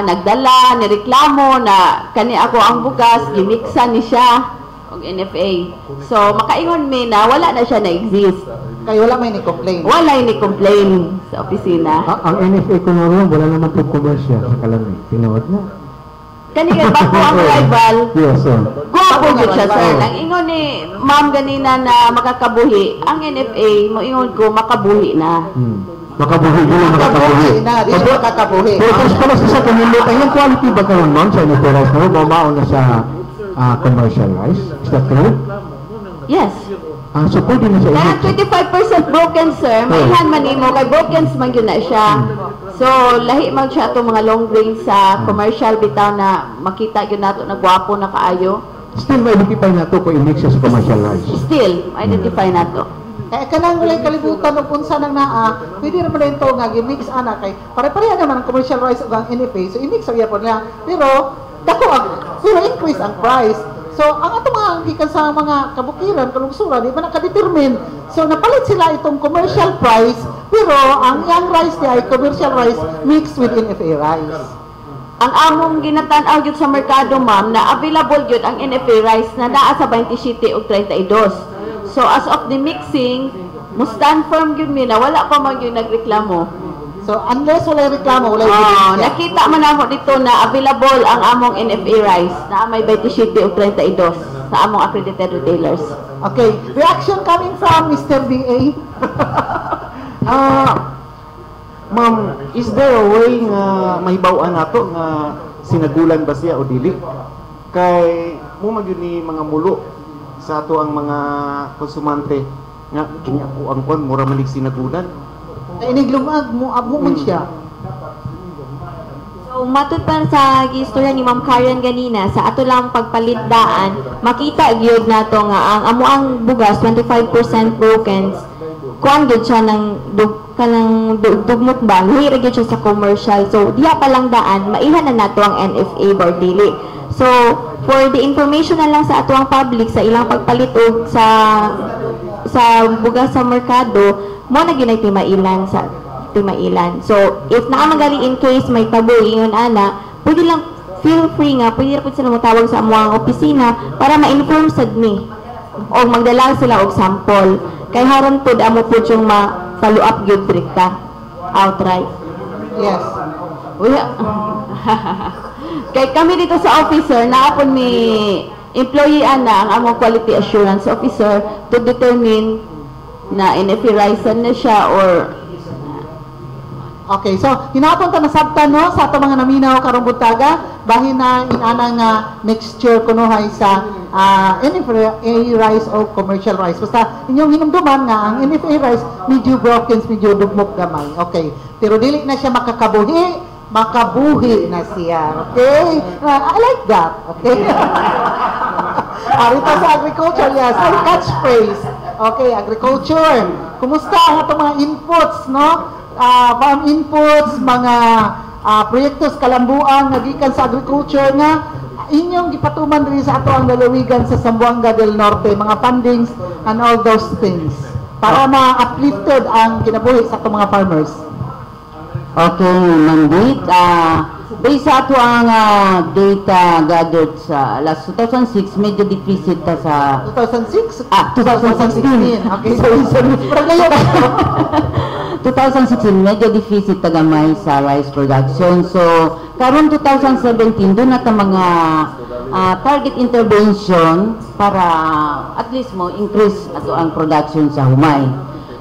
nagdala ni reklamo na kani ako ang bugas gimiksa ni siya og NFA. So makaingon mi na wala na siya na exist. Kaya wala may ni-complain. Wala ni complain sa opisina. Ang NFA ko naman, wala naman po commercial sa Kalamay. Pinawad na. Kanina ba po ang rival? Yes, sir. Guwapo yun siya, sir. Ang ingon ni ma'am ganina na makakabuhi, ang NFA, mo ingon ko, makabuhi na. Makabuhi, yun ang makakabuhi. Di siya makakabuhi. Pero kasi pala sa kanilot, ay yung quality ba karon ma'am sa NFA rice mo? Mamaon na sa commercial rice? Is that true? Yes. So pwede na siya Kaya i-mix. 25% broken, sir, maihan man nimo kay broken man yun na siya. So, lahi man siya itong mga long grains sa commercial bitaw na makita yun nato na gwapo na kaayo. Still, ma-identify na ito kung i-mix siya sa commercial rice. Still, identify nato. Kaya kanang walay kalibutan og unsa nang naa, pwede ra man ito nga gi-mix ana kay pare-pareha naman ang commercial rice ug ang NFA. So i-mix ra gyapon niya. Pero pero increase ang price. So ang ato mga gikan sa mga kabukiran, kalungsuran, di ba nakadetermine. So napalit sila itong commercial price, pero ang iyang rice niya ay commercial rice mixed with NFA rice. Ang among ginatan-aw gyud sa merkado, ma'am, na available gyud ang NFA rice na naa sa 27 ug 32. So as of the mixing, stand firm gyud mi na wala pa man gyud nagreklamo. So unless wala reklamo, wala Nakita man namo dito na available ang among NFA rice na may 27 ug 32 sa among accredited retailers. Okay, reaction coming from Mr. BA. Ma'am, is there a way nga mahibaw-an nato nga sinagulan ba siya o dili? Kay mo man yun ni mga mulo sa ato ang mga konsumante nga kini ako ang kon mura man sinagulan. Kaya iniglumag mo abo man siya. So, matod pa sa gistorya ni Ma'am Karen ganina, sa ato lang pagpalitdaan, makita gyud nato nga ang amo ang bugas 25% broken. Kuan gyud siya ng dugmot ba, hira gyud siya sa commercial. So, diha pa lang daan, maihan na nato ang NFA or dili. So, for the information na lang sa ato ang public sa ilang pagpalit og sa bugas sa merkado, mo na gyud ay timailan sa timailan. So, if naamagali in case may tabo ingon ana, pwede lang feel free nga, pwede ra sila matawag sa amuang opisina para ma-inform sad mi o magdala sila og sample. Kay haron pud amo pud yung ma-follow up gyud direkta outright. Yes. Kay kami dito sa officer, naapon mi employee ana ang among quality assurance officer to determine na NFA rice na siya or Okay, so hinapon ta na sabta no sa ato mga naminaw karong buntaga bahin na inana nga mixture kunohay sa NFA rice o commercial rice. Basta inyong hinumduman nga ang NFA rice medyo broken, medyo dugmok gamay. Okay, pero dili na siya makabuhi na siya. Okay? I like that. Okay? Arita sa agriculture, yes. Ay, catchphrase. Okay, agriculture. Kumusta ang itong mga inputs, no? Farm inputs, mga proyektos kalambuan, nagikan sa agriculture nga, inyong gipatuman rin sa ato ang lalawigan sa Zamboanga del Norte, mga fundings and all those things. Para ma-uplifted ang kinabuhi sa itong mga farmers. Okay, Mandit. Based sa ato ang data gathered sa last 2006, medyo deficit ta sa 2006? 2016. Okay, sorry. 2016, medyo deficit ta gamay sa rice production. So, karon 2017, doon na ta mga target intervention para at least mo increase ato ang production sa humay.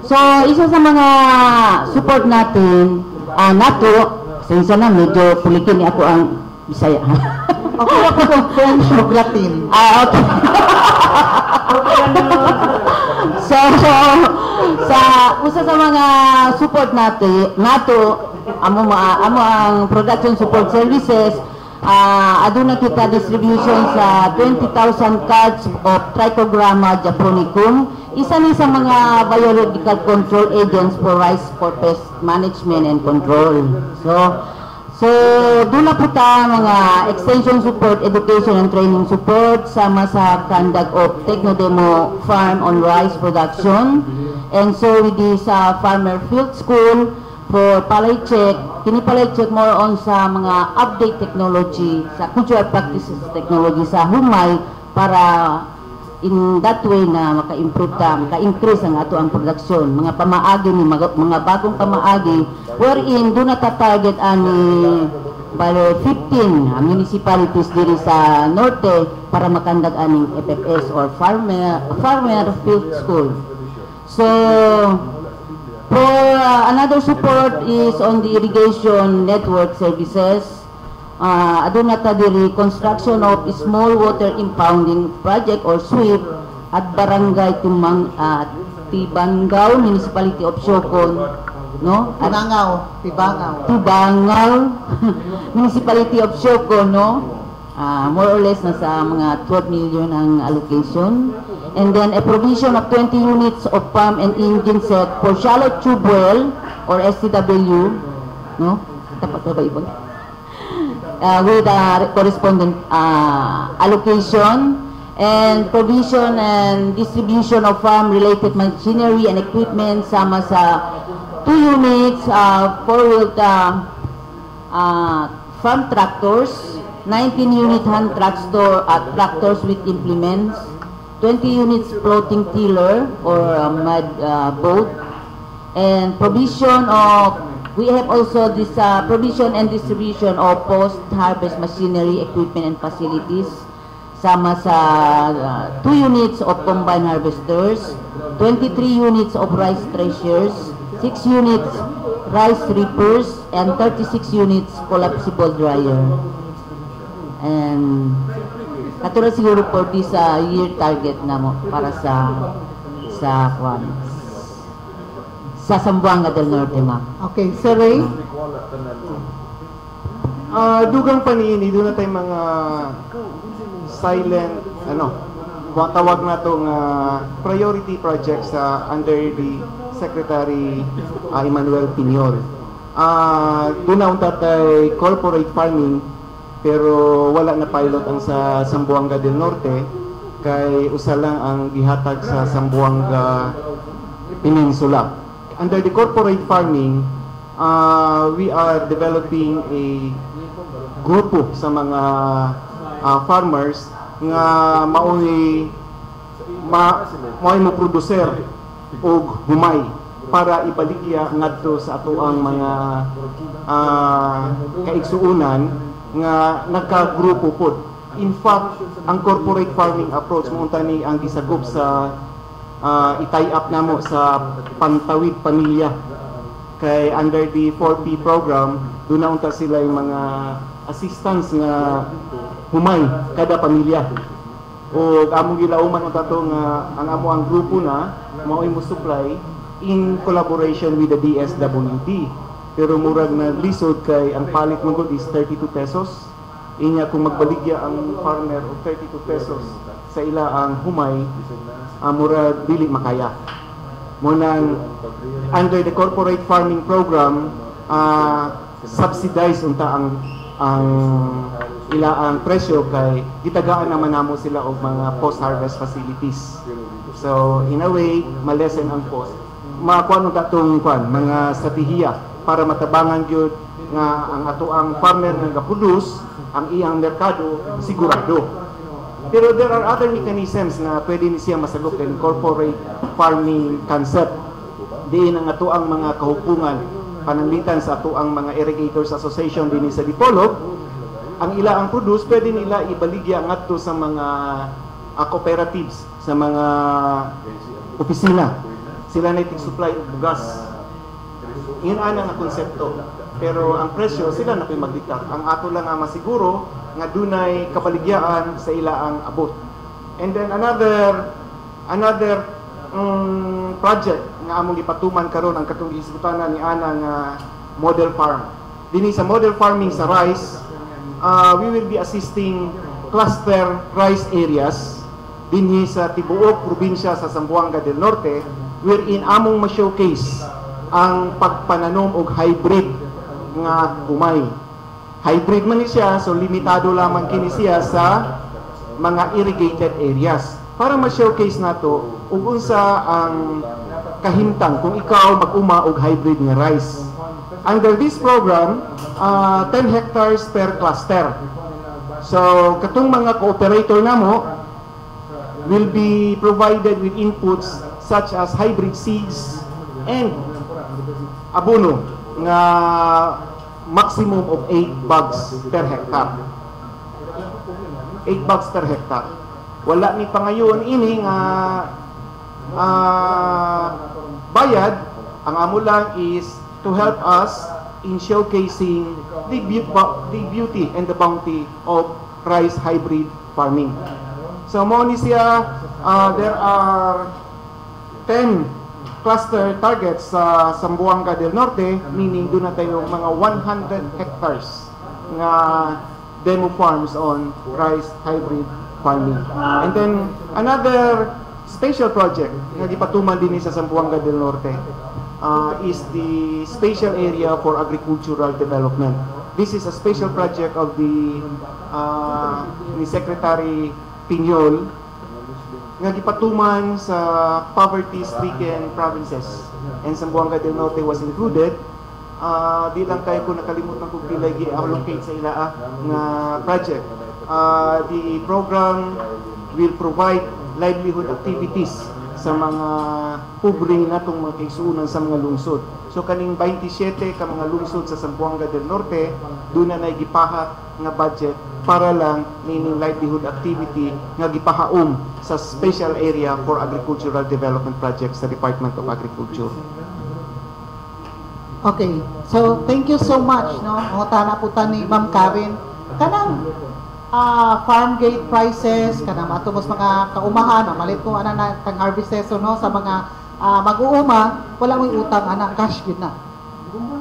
So, isa sa mga support natin, nato, sinsa na medyo pulikin ni ako ang Bisaya. Okay, ako ng French o Latin. Okay. So, sa usa sa mga support nato, amo ang production support services, aduna kita distribution sa 20,000 cards of Trichogramma japonicum. Isa ni sa mga biological control agents for rice for pest management and control. So doon na po ta mga extension support, education and training support sama sa conduct of Technodemo Farm on Rice Production. And so with this Farmer Field School for palay check, kini palay check more on sa mga update technology, sa cultural practices technology sa humay para in that way na maka-improve ta, maka-increase ang ato ang production. Mga pamaagi ni mga bagong pamaagi wherein doon nata-target ani balo 15 municipalities diri sa norte para makandag aning FFS or farmer field school. So for another support is on the irrigation network services. Aduna ta diri construction of small water impounding project or SWIP at Barangay Tibangaw, Municipality of Siocon, no? At Tibangaw, Municipality of Siocon, no? More or less nasa mga 12 million ang allocation. And then a provision of 20 units of pump and engine set for shallow tube well or STW, no? Tapat ba ibon? With correspondent allocation and provision and distribution of farm-related machinery and equipment sama sa 2 units four-wheeled farm tractors, 19 unit hand tractors with implements, 20 units floating tiller or mud boat, and provision of, we have also this provision and distribution of post-harvest machinery, equipment, and facilities, sama sa 2 units of combine harvesters, 23 units of rice threshers, 6 units rice reapers, and 36 units collapsible dryer. And katulad siguro for this year target na mo para sa Zamboanga del Norte, ma'am. Okay, Sir Ray? Dugang panini, doon na tayong mga silent, tawag na itong priority projects under the Secretary Emmanuel Piñol. Doon na unta tayo corporate farming, pero wala na pilot ang sa Zamboanga del Norte, kay usa lang ang gihatag sa Zamboanga Peninsula. Under the corporate farming, we are developing a grupo sa mga farmers nga mao'y mo producer og humay para ibaligya ngadto sa ato ang mga kaigsuunan nga nagka-grupo pod. In fact, ang corporate farming approach mo ni ang gisagop sa i-tie up namo sa Pantawid Pamilya, kay under the 4P program doon na unta sila yung mga assistance nga humay kada pamilya. O among gilauman unta to nga ang grupo na mao'y mo supply in collaboration with the DSWD. Pero murag na lisod kay ang palit mo is 32 pesos. Inya kung magbaligya ang farmer og 32 pesos sa ila ang humay, murag dili makaya. Munang under the corporate farming program, subsidize unta ang ila ang presyo kay gitagaan naman namo sila og mga post-harvest facilities. So in a way, malesen ang cost. Makuha unta tong mga strategiya para matabangan gyud nga ang ato ang farmer nga ga-produce ang iyang merkado sigurado. Pero there are other mechanisms na pwede ni siya masagot in corporate farming concept. Diin ang ato ang mga kahupungan pananglitan sa ato ang mga irrigators association din sa Dipolog. Ang ila ang produce pwede nila ibaligya ngadto sa mga cooperatives, sa mga opisina. Sila na supply og bugas. Yun ana nga konsepto. Pero ang presyo sila na ko'y magdiktat. Ang ato lang nga masiguro nga dunay kapaligyaan sa ila ang abot. And then another project nga among ipatuman karon ang katong gisgutanan ni ana nga model farm. Dinhi sa model farming sa rice, we will be assisting cluster rice areas dinhi sa tibuok probinsya sa Zamboanga del Norte, wherein among ma-showcase ang pagpananom og hybrid nga humay. Hybrid man ni siya, so limitado lamang kini siya sa mga irrigated areas para ma-showcase nato ug unsa ang kahimtang kung ikaw mag-uma og hybrid nga rice. Under this program, 10 hectares per cluster. So katong mga cooperator namo will be provided with inputs such as hybrid seeds and abono nga maximum of 8 bags per hectare. 8 bags per hectare. Wala ni pangayon ini nga bayad. Ang amo lang is to help us in showcasing the beauty and the bounty of rice hybrid farming. So mo ni siya, there are 10 cluster targets sa Zamboanga del Norte, meaning doon na tayo mga 100 hectares nga demo farms on rice hybrid farming. And then another special project nga gipatuman din sa Zamboanga del Norte is the Spatial Area for Agricultural Development. This is a special project of the ni Secretary Piñol nga gipatuman sa poverty-stricken provinces, and Zamboanga del Norte was included. Di lang kayo kung nakalimutan kung pila i-allocate sa ila nga project. The program will provide livelihood activities sa mga pobre natong mga kaigsuonan sa mga lungsod. So kaning 27 ka mga lungsod sa Zamboanga del Norte, doon na gipahat nga budget para lang meaning livelihood activity nga gipahaom sa Special Area for Agricultural Development Project sa Department of Agriculture. Okay, so thank you so much, no? Tana po ni Ma'am Karen. Kanang farm gate prices, kanang matubos mga kaumahan, malit ko ana na tang harvest season, no, sa mga mag-uuma, wala mo'y utang, ana, cash yun na.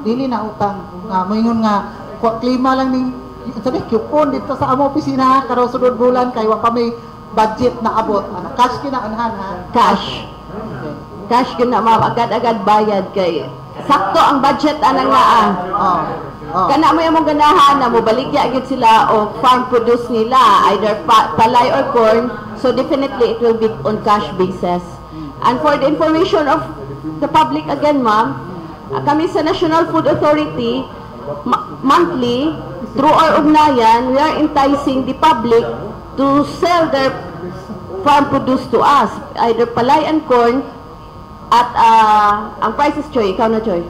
Dili na utang, moingon nga, klima lang ni, sabi, coupon dito sa amo opisina, karo sunod bulan, kay wa pa may budget na abot, ana, cash yun na, anahan, ha? Cash. Okay. Cash yun na, ma'am. Agad-agad bayad kay. Sakto ang budget ana nga Kana mo yung ganahan na mo baligya agad sila o farm produce nila, either palay or corn, so definitely it will be on cash basis. And for the information of the public again, ma'am, kami sa National Food Authority, monthly, through our ugnayan, we are enticing the public to sell their farm produce to us, either palay and corn, at ang prices, Joy, ikaw na, Joy.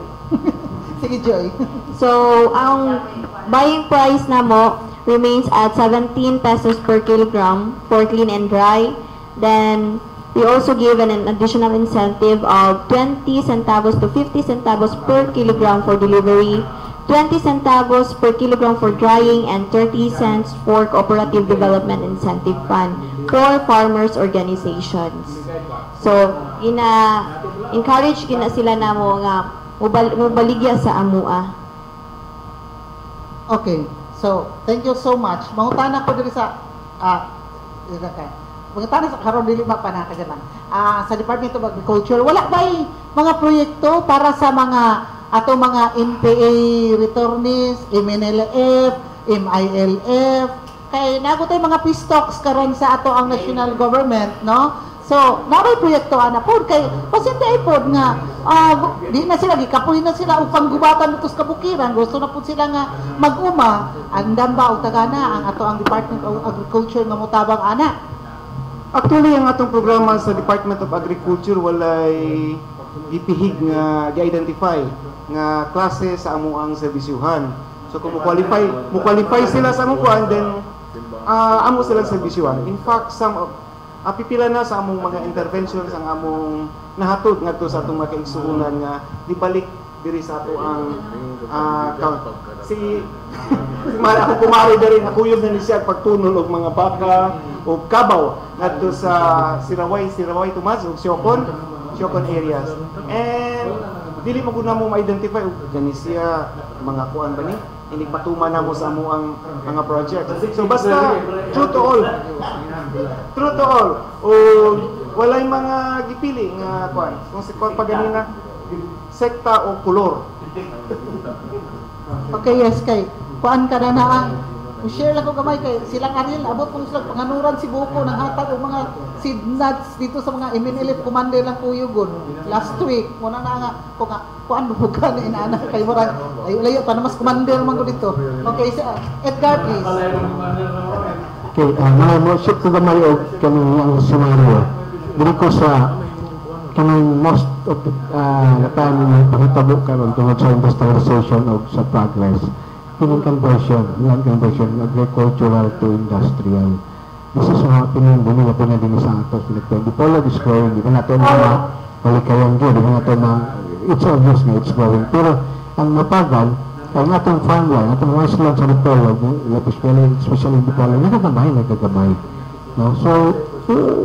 Sige, Joy. So, ang buying price na mo remains at 17 pesos per kilogram for clean and dry. Then, we also give an additional incentive of 20 centavos to 50 centavos per kilogram for delivery, 20 centavos per kilogram for drying, and 30 cents for Cooperative Development Incentive Fund for farmers organizations. So, encourage kina sila na mo nga mubaligya sa amua. Okay, so thank you so much. Mangutana ko diri sa mangutana sa karon dili mapanakagan lang. Sa Department of Agriculture, wala bay mga proyekto para sa mga ato mga NPA returnees, MNLF, MILF, kay nago tay mga pistocks karon sa ato ang national government, no? So, naroy proyekto ana pod kay pasyente ay pod nga di na sila gikapoy na sila og panggubatan dito sa kabukiran, gusto na pod sila nga mag-uma, andam ba og tagana ang ato ang Department of Agriculture nga motabang ana. Actually, ang atong programa sa Department of Agriculture walay gipihig nga gi-identify nga klase sa amuang serbisyuhan. So kung mo-qualify sila sa among kuan, then amo sila serbisyuhan. In fact, some of pipila na sa among mga interventions ang among nahatod ngadto sa atong mga kaigsuonan nga dibalik diri sa ato ang si ako kumari diri nakuyog na ni siya pagtunol og mga baka o kabaw ngadto sa Siraway Tomas ug Siocon areas. And dili mo gud na mo ma-identify og gani siya mga kuan ba ni inigpatuman na mo sa amo ang mga project. So basta true to all o walay mga gipili nga kuan kung si kuan paganina sekta o kolor. Okay, yes, kay kuan ka na ang share lang ko gamay kay silang Ariel abot kung sila panganuran si Buko ng hatag og mga seed nuts dito sa mga MNLF commander lang kuyugon last week muna na nga kuan bukan ni inana kay mura ay layo pa na mas commander man ko dito. Okay, si Edgar, please. Okay, mo shift to gamay og kanang ang scenario dili ko sa kanang most of the time na pahitabo karon tungod sa industrialization of sa progress. Yung conversion agricultural to industrial. This is mga pinungguni na pinadini sa ato. The polo is growing. Di ba natin mga malikayan dyan. Di ba natin mga, it's obvious na it's growing. Pero ang mapagal, ang atong farmland, atong wasteland sa polo, especially in the polo, nagkagamay. No? So,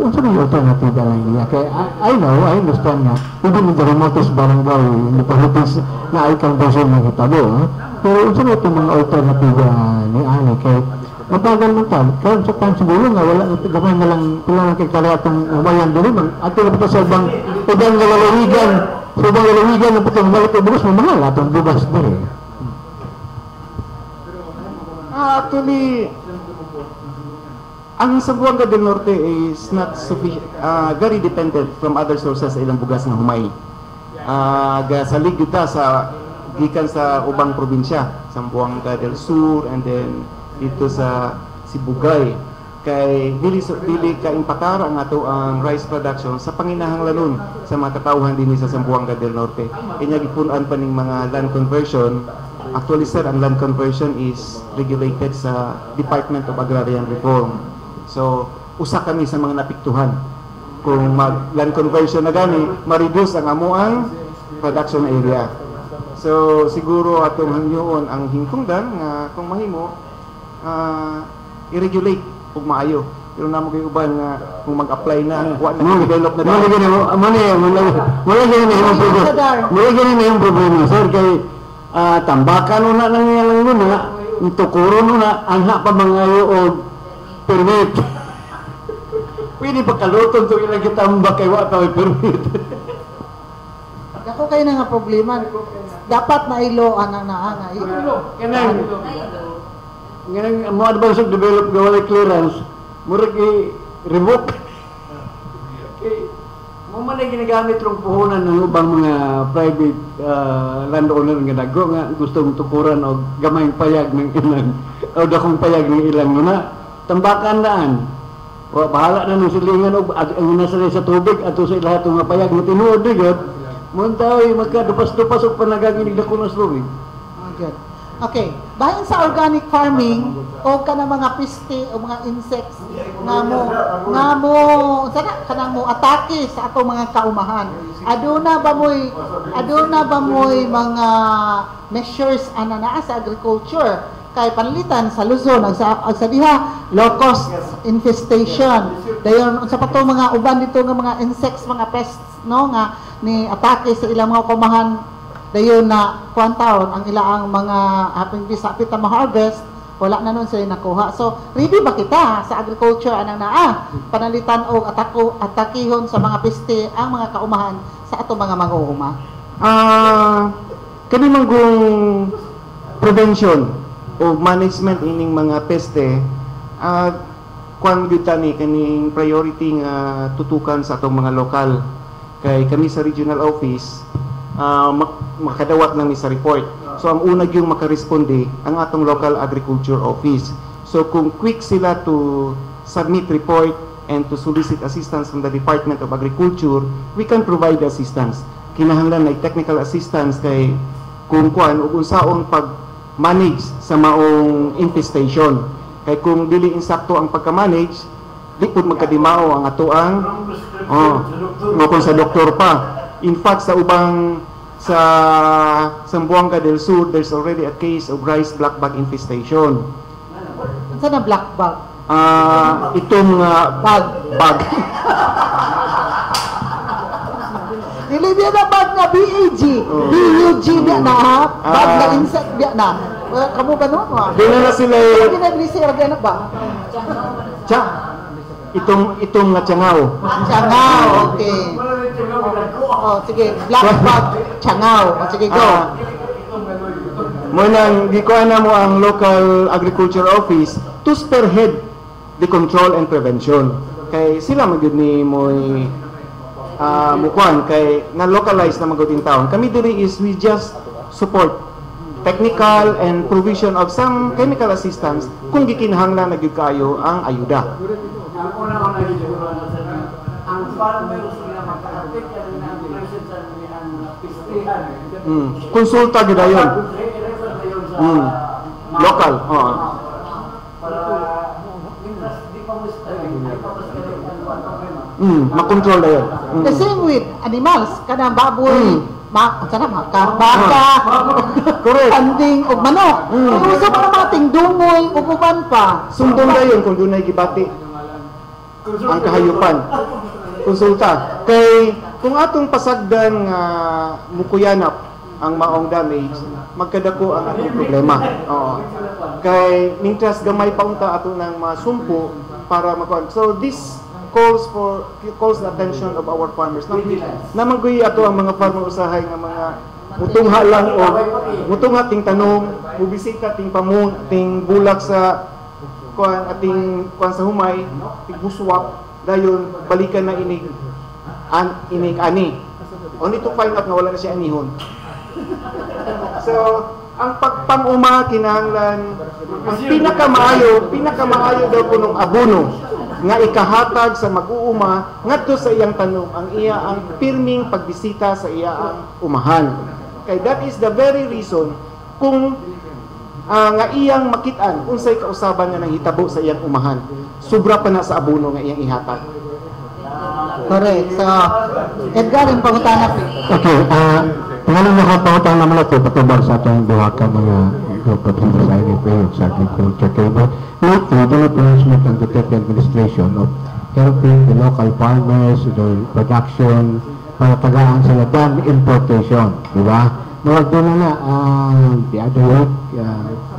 unsa may alternative lang niya? Kaya I understand nga, even in the remotest barangay, in the Philippines, na ay conversion ng hitabo. Pero unsa may itong mga alternative ni Ani? Kaya mabagal mo tal. Kaya sa time siguro nga, wala, gamay na lang, pila lang kay kala atong umayan doon. At ito na sa ibang lalawigan, sa ibang lalawigan na putong balik o bugas, mamahal atong bugas doon. Actually, ang Zamboanga del Norte is not very dependent from other sources sa ilang bugas nga humay. Salig kita sa gikan sa ubang probinsya, Zamboanga del Sur and then dito sa Sibugay. Kay dili ka impakara ang ato ang rice production sa panginahanglanon sa mga katawhan dinhi sa Zamboanga del Norte. Kanya gipunan pa ning mga land conversion. Actually sir, ang land conversion is regulated sa Department of Agrarian Reform. So, usa kami sa mga napiktuhan. Kung mag-land conversion na gani, ma-reduce ang amuang production area. So, siguro atong hangyoon ang hingtungdan nga kung mahimo, i-regulate kung maayo. Pero namo kay uban nga kung mag-apply na, kuha na develop na Wala gani na yung problema, sir, kay tambakan una nang yalang muna, tukuron una, anha pa mangayo o permit. Pwede pa kaluton ito ilang kitambak kay wata may permit. Ako kayo na nga problema. Dapat na iloan ang naangay. Ganang mo advance of develop gawalay clearance, murag i-revoke. Mo man ay ginagamit rong puhunan ng ubang mga private landowner nga dago nga gustong tukuran og gamayng payag ng ilang o dakong payag ng ilang muna tambakan daan. O bahala na ng silingan og ang nasa sa tubig ato sa lahat ng payag nga tinuod digod. Muntaw magkadupas-dupas og panagaginig dako na tubig. Good. Okay, bahin sa organic farming o kanang mga piste o mga insects nga mo sana kanang mo atake sa ato mga kaumahan. Aduna ba moy mga measures ana naa sa agriculture kay panlitan sa Luzon ang sa diha locust infestation. Dayon sa pato mga uban dito nga mga insects, mga pests no nga ni atake sa ilang mga kaumahan. Dayon na kuantaon ang ilaang mga haping bisapit na ma-harvest, wala na nun sila nakuha. So, ready ba kita sa agriculture anang naa? Panalitan o atakihon sa mga piste ang mga kaumahan sa ato mga manguhuma? Kani manggong prevention o management ining mga peste, kuan gyud tani kaning priority nga tutukan sa atong mga lokal. Kay kami sa regional office, makadawat lang ni sa report. So ang una yung makaresponde ang atong local agriculture office. So kung quick sila to submit report and to solicit assistance from the Department of Agriculture, we can provide assistance. Kinahanglan na technical assistance kay kung kuan ug unsaon pag-manage sa maong infestation. Kay kung dili insakto ang pagka-manage, di pud magkadimao ang atoang kung sa doktor pa. In fact, sa Zamboanga del Sur, there's already a case of rice black bug infestation. Saan na black bug? Itong bug. Dili biya na bug nga BAG. BUG biya na ha? Bug na insect biya na. Kamu ba nun? Dili na sila Hindi na bilisir na ba? itong nga tiyangaw. Tiyangaw, okay. Sige, black bug, tiyangaw. Sige, go. Munang gikuha na mo ang local agriculture office to spearhead the control and prevention. Kay sila magud ni moy mukuan kay na localize na magud in town. Kami diri is we just support technical and provision of some chemical assistance kung gikinahanglan na gyud kayo ang ayuda. Ang farmer sila magka-affect ang presence ang pistihan. Konsulta gyud ayon. Local. Makontrol na yun. The same with animals, kanang baboy, baka, kanding, o manok. Pero sa mga tingdungoy, upuban pa. Sundong na yun kung doon ay gibati. ang kahayupan. Konsulta. Kay kung atong pasagdan nga mukuyanap ang maong damage, magkadako ang atong problema. Oo. Kay mintras gamay pa unta ato nang masumpo para makuan. So this calls the attention of our farmers. Namangguy ato ang mga farmer usahay nga mga mutungha lang o mutungha ting tanom, mubisita ting pamun, ting bulak sa kuan ating kuan sa humay, ting buswak, dayon balikan na inig ani. Only to find out nga wala na siya anihon. So, ang pagpanguma kinahanglan ang pinakamaayo daw punong abono nga ikahatag sa mag-uuma ngadto sa iyang tanom ang pirming pagbisita sa iyang umahan. Kay that is the very reason kung nga iyang makitaan unsay kausaban nga nahitabo sa iyang umahan. Sobra pa na sa abono nga iyang ihatag. Correct. So, Edgar, yung pangutana. Okay, pangalan na kapangutan naman ito, patubag sa ating duha ka mga grupo sa NFA, sa agriculture. Kaya ba, lately, the pronouncement ng Duterte administration of helping the local farmers, their production, para tagaan sila than importation, di ba? Nawag doon na the other week,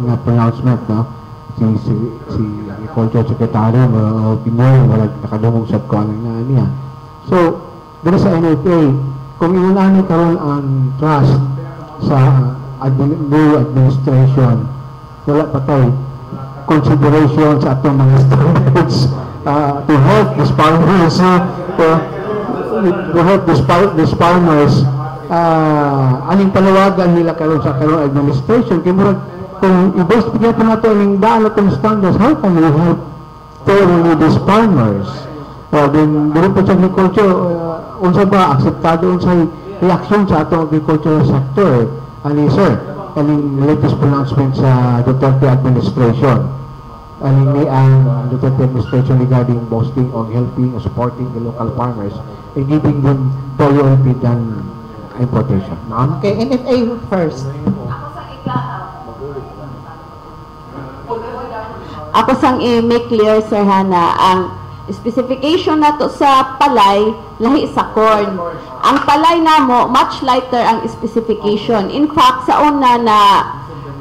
na pronouncement, no? Si Agriculture Secretary, Pinoy, wala nakadungong sa ko na niya. So, dito sa NFA, kung inunani karon ang trust sa new administration, wala pa tayo consideration sa atong mga standards to help these farmers, to help these farmers, aning palawagan nila karon sa karon administration, kaya murag kung i-base pa nato ang daan atong standards, how can we help fairly these farmers? Then, po sa agriculture, unsa ba akseptado unsay reaction sa atong agricultural sector? Ani sir, aning latest pronouncement sa Duterte administration. Aning ni ang Duterte administration regarding boosting or helping or supporting the local farmers and giving them priority than importation. No? Okay, NFA first. Ako sang i-make clear, Sir Hana, ang specification nato sa palay, lahi sa corn. Ang palay namo, much lighter ang specification. In fact, sa una na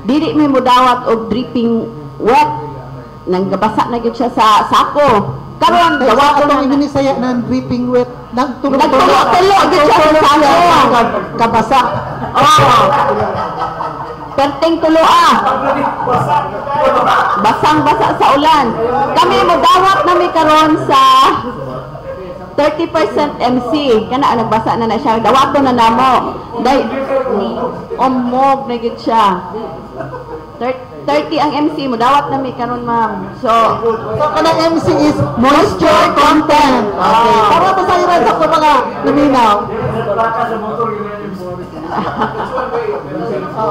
dili mi mudawat og dripping wet, nanggabasa na gyud siya sa sako. Karon Dawa atong ibinisaya ng dripping wet, nagtulo gyud siya sa sako. kabasa. Oh. Perting tulo basang-basa sa ulan. Kami mudawat nami karon sa 30% MC. Kana nagbasa na siya. Dawato na namo. Day omog na gid siya. 30 ang MC mo dawat nami karon, ma'am. So kanang MC is moisture content. Okay. Para pa sa iran sa mga luminaw.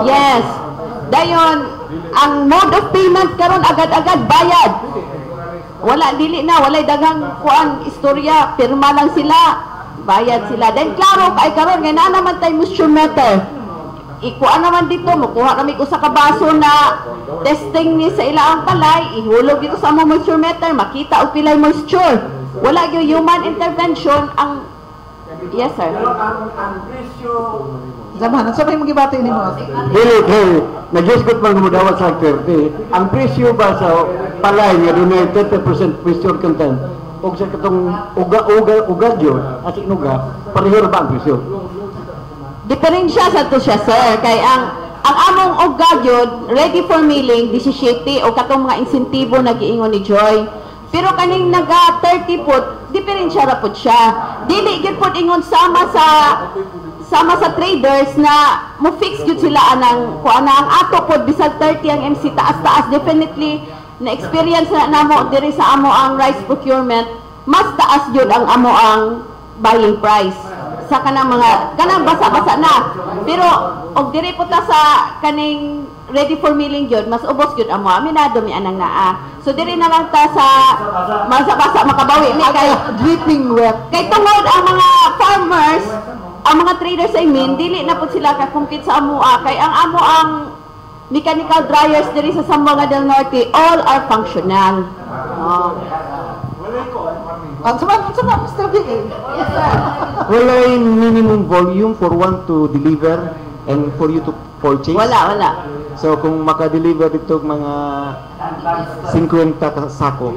Yes. Dayon, ang mode of payment karon agad-agad bayad. Wala dili na, walay daghang kuan istorya, pirma lang sila, bayad sila. Then klaro kay karon nga na naman tay moisture meter. Ikuan naman dito, mukuha kami ko sa kabaso na testing ni sa ilaang palay, ihulog dito sa among moisture meter, makita og pilay moisture. Wala gyud human intervention ang. Yes, sir. Ang presyo Zaman, sa may magibati ni mo? dili nag-isgot man mo dawat sa 30. Ang presyo ba sa palay nga dunay 30% moisture content og sa katong uga yun at inuga pareho ba ang presyo? Diferensya sa to siya, sir, kay ang among ugagyod ready for milling 17 o katong mga insentibo na giingon ni Joy. Pero kaning naga 30 put, diferensya ra pud siya. Dili gyud pud ingon sama sa traders na mo fix gyud sila anang kuan ang ato pod bisag 30 ang MC taas definitely na experience na namo diri sa amo ang rice procurement, mas taas gyud ang amo ang buying price sa kanang basa-basa na. Pero og diri po ta sa kaning ready for milling gyud, mas ubos gyud amo. Aminado mi anang naa. So diri na lang ta sa basa-basa makabawi mi kay dripping wet. kay tungod ang mga farmers, ang mga traders dili na po sila ka-compete sa amo kay ang amo ang mechanical dryers diri sa Zamboanga del Norte all are functional. Sama, Mr. B. Walay minimum volume for one to deliver and for you to purchase? Wala. So kung maka-deliver dito mga 50 ka sako,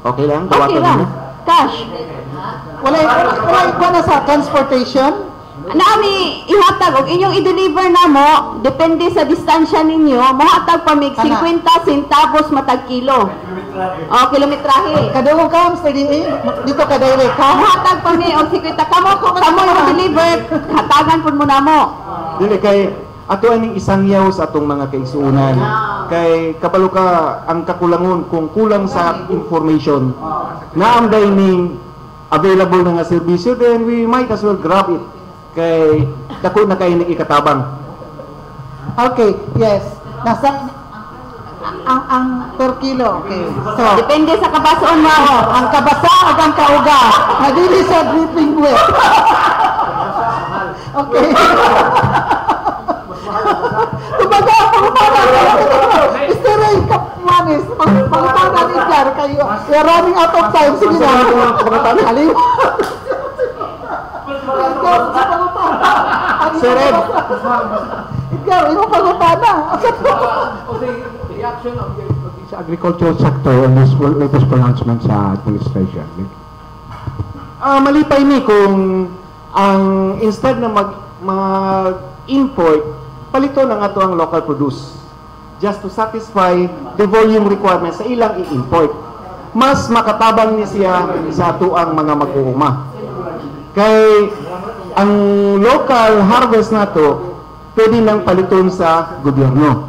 okay lang? Okay Dawatan lang. mo? Cash. Wala ikaw na sa transportation? Naami ihatag og inyong i-deliver na mo depende sa distansya ninyo mohatag pa mig 50 centavos matag kilo. Kilometrahe. Kadungog ka, Mr. D. Dito ka direct, ha? Mohatag pa mi og 50 kamo yung deliver hatagan pud mo namo. Dili kay ato aning isang yaw sa atong mga kaigsuonan. Kay kapalo ka ang kakulangon kung kulang sa information. Naamday ning available na nga serbisyo, then we might as well grab it. Kay dako na kay ikatabang. Okay, yes. Nasa ang per kilo. Okay. So, Depende sa kabason mo. ang kabasa ug ang kauga. Nadili sa dripping wet. Okay. Kumbaga, pangutana. Mr. Ray, Kapmanis, pangutana ni Jar kayo. We are running out of time. Sige na. Halim. Sir Ed. Ikaw, imo pangutana. reaction of the Sa agricultural sector on this latest pronouncement sa administration. Malipay ni kung ang instead na mag-import, palito na nga to ang local produce just to satisfy the volume requirements sa ilang i-import. Mas makatabang ni siya sa atuang mga mag-uuma. Kay ang local harvest na to, pwede nang paliton sa gobyerno.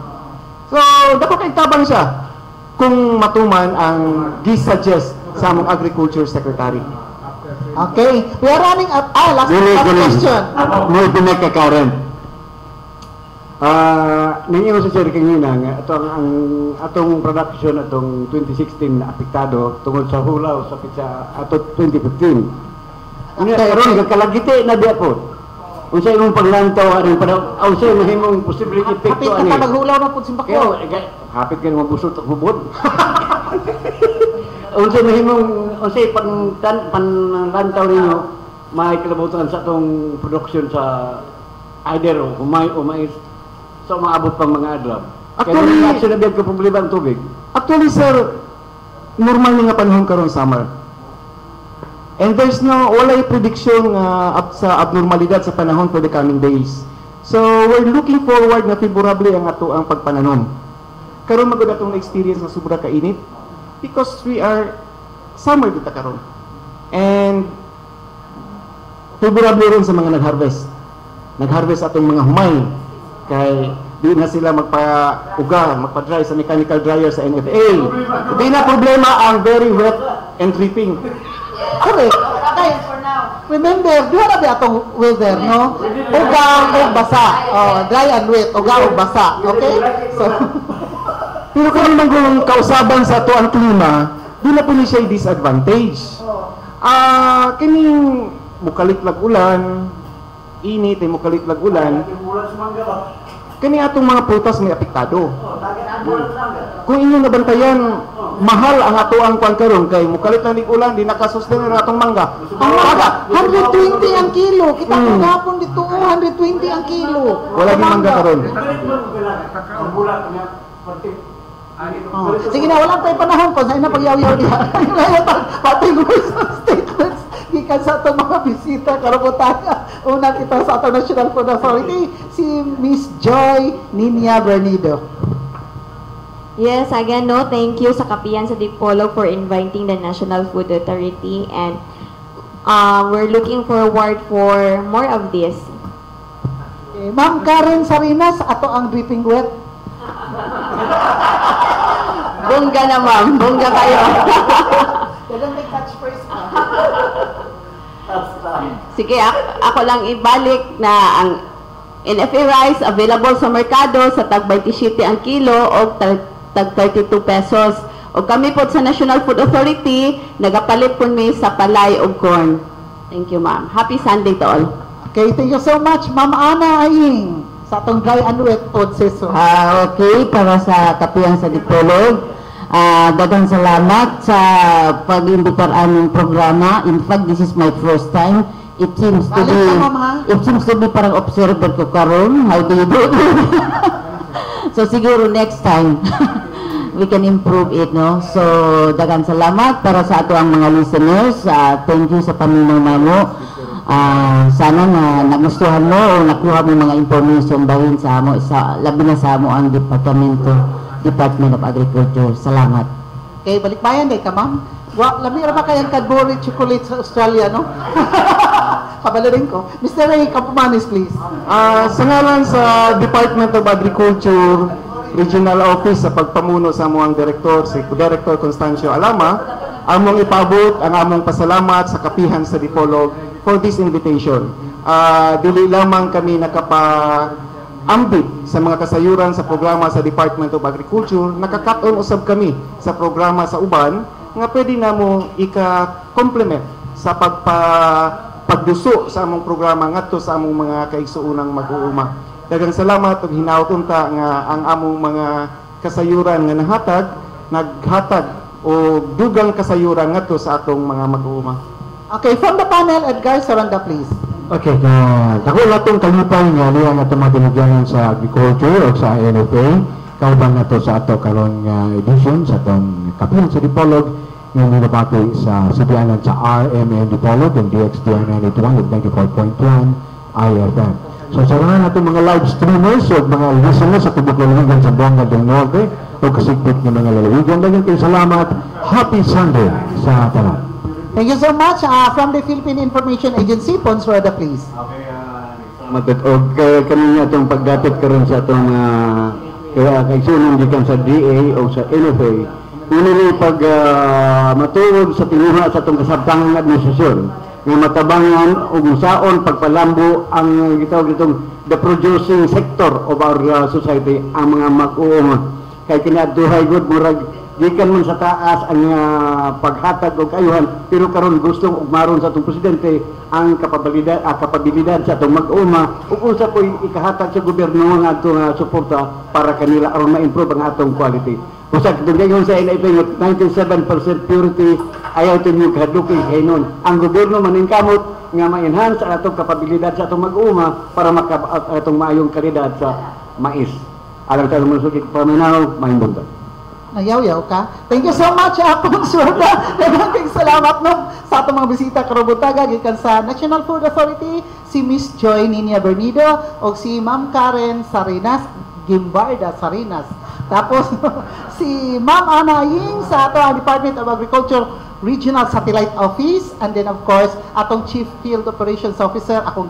So, dapat tabang siya kung matuman ang gisuggest sa among agriculture secretary. Okay. We are running out. Last question. May pinagkakaroon. Ninyo sa Sir Kingina nga atong production atong 2016 na apektado tungod sa hulaw sa ato 2015. Unya karon kalagiti na diya po. Unsa imong paglantaw aron para unsa imong posibleng epekto Hapit ani? ka maghulaw na po simbako. Kaya, hapit ka mabusot at hubod. Unsa mahimong unsay panlantaw ninyo may kalabutan sa atong production sa either humay o mais sa maabot pang mga adlaw. Actually, Kaya sila biyag ka problema ang tubig. Actually, sir, normal nga panahon karon summer. And there's walay prediction sa abnormalidad sa panahon for the coming days. So, we're looking forward na favorable ang ato ang pagpananom. Karon magud atong experience na sobra ka init because we are summer dito karon. And favorable rin sa mga nag-harvest. Nag-harvest atong mga humay kay di na sila magpa-dry sa mechanical dryer sa NFA. Di na problema ang very wet and dripping. Okay. Remember, duha na ba atong weather, no? Uga ug basa. Dry and wet, uga ug basa. Okay? So, Pero kung naman kung kausaban sa ato ang klima, di na po ni siya disadvantage. Kining mukalit lag ulan, init ay mukalit lag ulan, kani atong mga prutas may apektado. Kung inyong nabantayan, mahal ang ato ang kwan karon kay mukalit lang nig ulan, di nakasustain ang atong mangga. ang mangga, 120 ang kilo. Kita ko gapon dito, 120 ang kilo. Wala din mangga karon. Sige na, walang tayo panahon ko. Sa'yo na pagyaw-yaw niya. Pati statements. Gikan sa itong mga bisita, karapotanya. Una kita sa itong National Food Authority, si Miss Joy Ninia Bernido. Yes, again, no, thank you sa Kapiyan sa Dipolog for inviting the National Food Authority, and we're looking forward for more of this. Okay. Ma'am Karen Sarinas, ato ang dripping wet. Bongga na ma'am, bongga kayo. Kailan may catchphrase ka? Sige, ako lang ibalik na ang NFA rice available sa merkado sa tag 27 ang kilo o tag 32 pesos. O kami po sa National Food Authority, nagapalit po mi sa palay o corn. Thank you ma'am. Happy Sunday to all. Okay, thank you so much, Ma'am Ana Aying, sa atong dry and wet food season. Okay, para sa Kapiyan sa Dipolog. Daghang salamat sa pag-imbitar aming programa. In fact, this is my first time. It seems to be parang observer ko karon. How do you do it? So siguro next time we can improve it, no? So daghang salamat para sa ato ang mga listeners. Thank you sa paminaw namo. Sana na nagustuhan mo o nakuha mo mga information bahin sa amo, labi na sa amo ang Department of Agriculture. Salamat. Okay, balikbayan day ka, ma'am. Lami ra ba kayang Cadbury chocolate sa Australia, no? Kabalarin ko. Mr. Ray Campomanes, please. Sa ngalan sa Department of Agriculture Regional Office sa pagpamuno sa among Direktor, si Director Constancio Alama, among ipabot ang among pasalamat sa kapihan sa Dipolog for this invitation. Dili lamang kami ambit sa mga kasayuran sa programa sa Department of Agriculture, nakakaton usab kami sa programa sa uban nga pwede namo ika-complement sa pagduso sa among programa ngadto sa among mga kaigsuunang mag-uuma. Daghang salamat ug hinaut ta nga ang among mga kasayuran nga naghatag o dugang kasayuran ngadto sa atong mga mag-uuma. Okay, from the panel, Edgar Saranda, please. Okay, ako natong kalipay nga niya nga tumatinugyanan sa agriculture o sa NFA, kauban na to sa ato karon nga edition sa atong kapihan sa Dipolog nga nilabati sa sibianan sa RMN Dipolog and DXTR 981 ug 94.1 IFM. So sa mga natong mga live streamers o mga listeners sa tubok lalawigan sa Buanga del Norte o kasigpit ng mga lalawigan, daghang kayo salamat. Happy Sunday sa tanan. Thank you so much. From the Philippine Information Agency, Pons Rueda, please. Matutog kami atong pagdapat karon sa atong kaigsunan gikan sa DA o sa NFA. Ini pag matuog sa tinuha sa atong kasabtangang administrasyon nga matabangan ug usaon pagpalambo ang gitawag itong the producing sector of our society, ang mga mag-uuma. Kay kinaadtuhay gud murag gikan man sa taas ang paghatag og kayuhan, pero karon gustong ugmaron sa atong presidente ang kapabilidad sa atong mag-uma ug usa ko'y ikahatag sa gobyerno nga atong suporta para kanila aron ma-improve ang atong quality. Usa kitong sa NFA 97% purity, ayaw tinyo kaduki hinon. Ang gobyerno maningkamot nga ma-enhance ang atong kapabilidad sa atong mag-uma para atong maayong kalidad sa mais. Alang tayo masukik paminaw, mahimbong. Nagyaw-yaw ka. Thank you so much, Pons Rueda. Daghang salamat no sa atong mga bisita karobutaga gikan sa National Food Authority, si Miss Joy Nina Bernido o si Ma'am Karen Sarinas Gimbarda Sarinas. Tapos si Ma'am Ana Ying sa atong Department of Agriculture Regional Satellite Office, and then of course atong Chief Field Operations Officer akong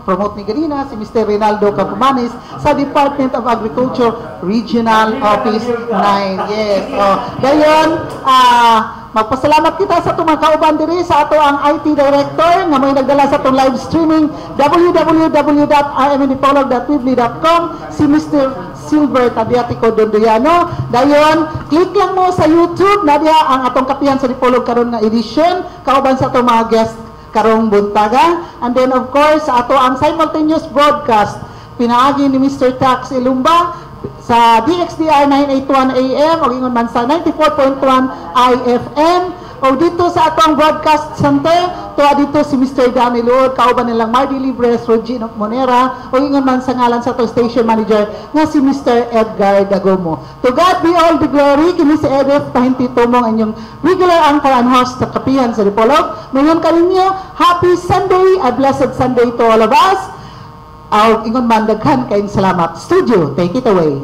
promote ni ganina si Mr. Rinaldo Campomanes sa Department of Agriculture Regional Office 9. Yes. Dayon, magpasalamat kita sa itong mga kauban diri sa ato ang IT Director nga may nagdala sa itong live streaming www.rmndipolog.weebly.com, si Mr. Silver Tabiatico Dondoyano. Dayon, click lang mo sa YouTube na diha ang atong kapihan sa Dipolog karon nga edition kauban sa atong mga guest karong buntaga. And then of course ato ang simultaneous broadcast pinaagi ni Mr. Tax Ilumba sa DXDR 981 AM o ingon man sa 94.1 IFM o dito sa atong broadcast center tuwa dito si Mr. Danny Lord, kauban nilang Mardy Libres, Regina Monera o ingon man sa ngalan sa atong station manager nga si Mr. Edgar Dagomo. To God be all the glory. Kini si Edith Pahinti Tumong inyong regular anchor and host sa kapihan sa Dipolog. Ngayon kaninyo, happy Sunday, a blessed Sunday to all of us. Ingon man daghan kayong salamat. Studio, take it away.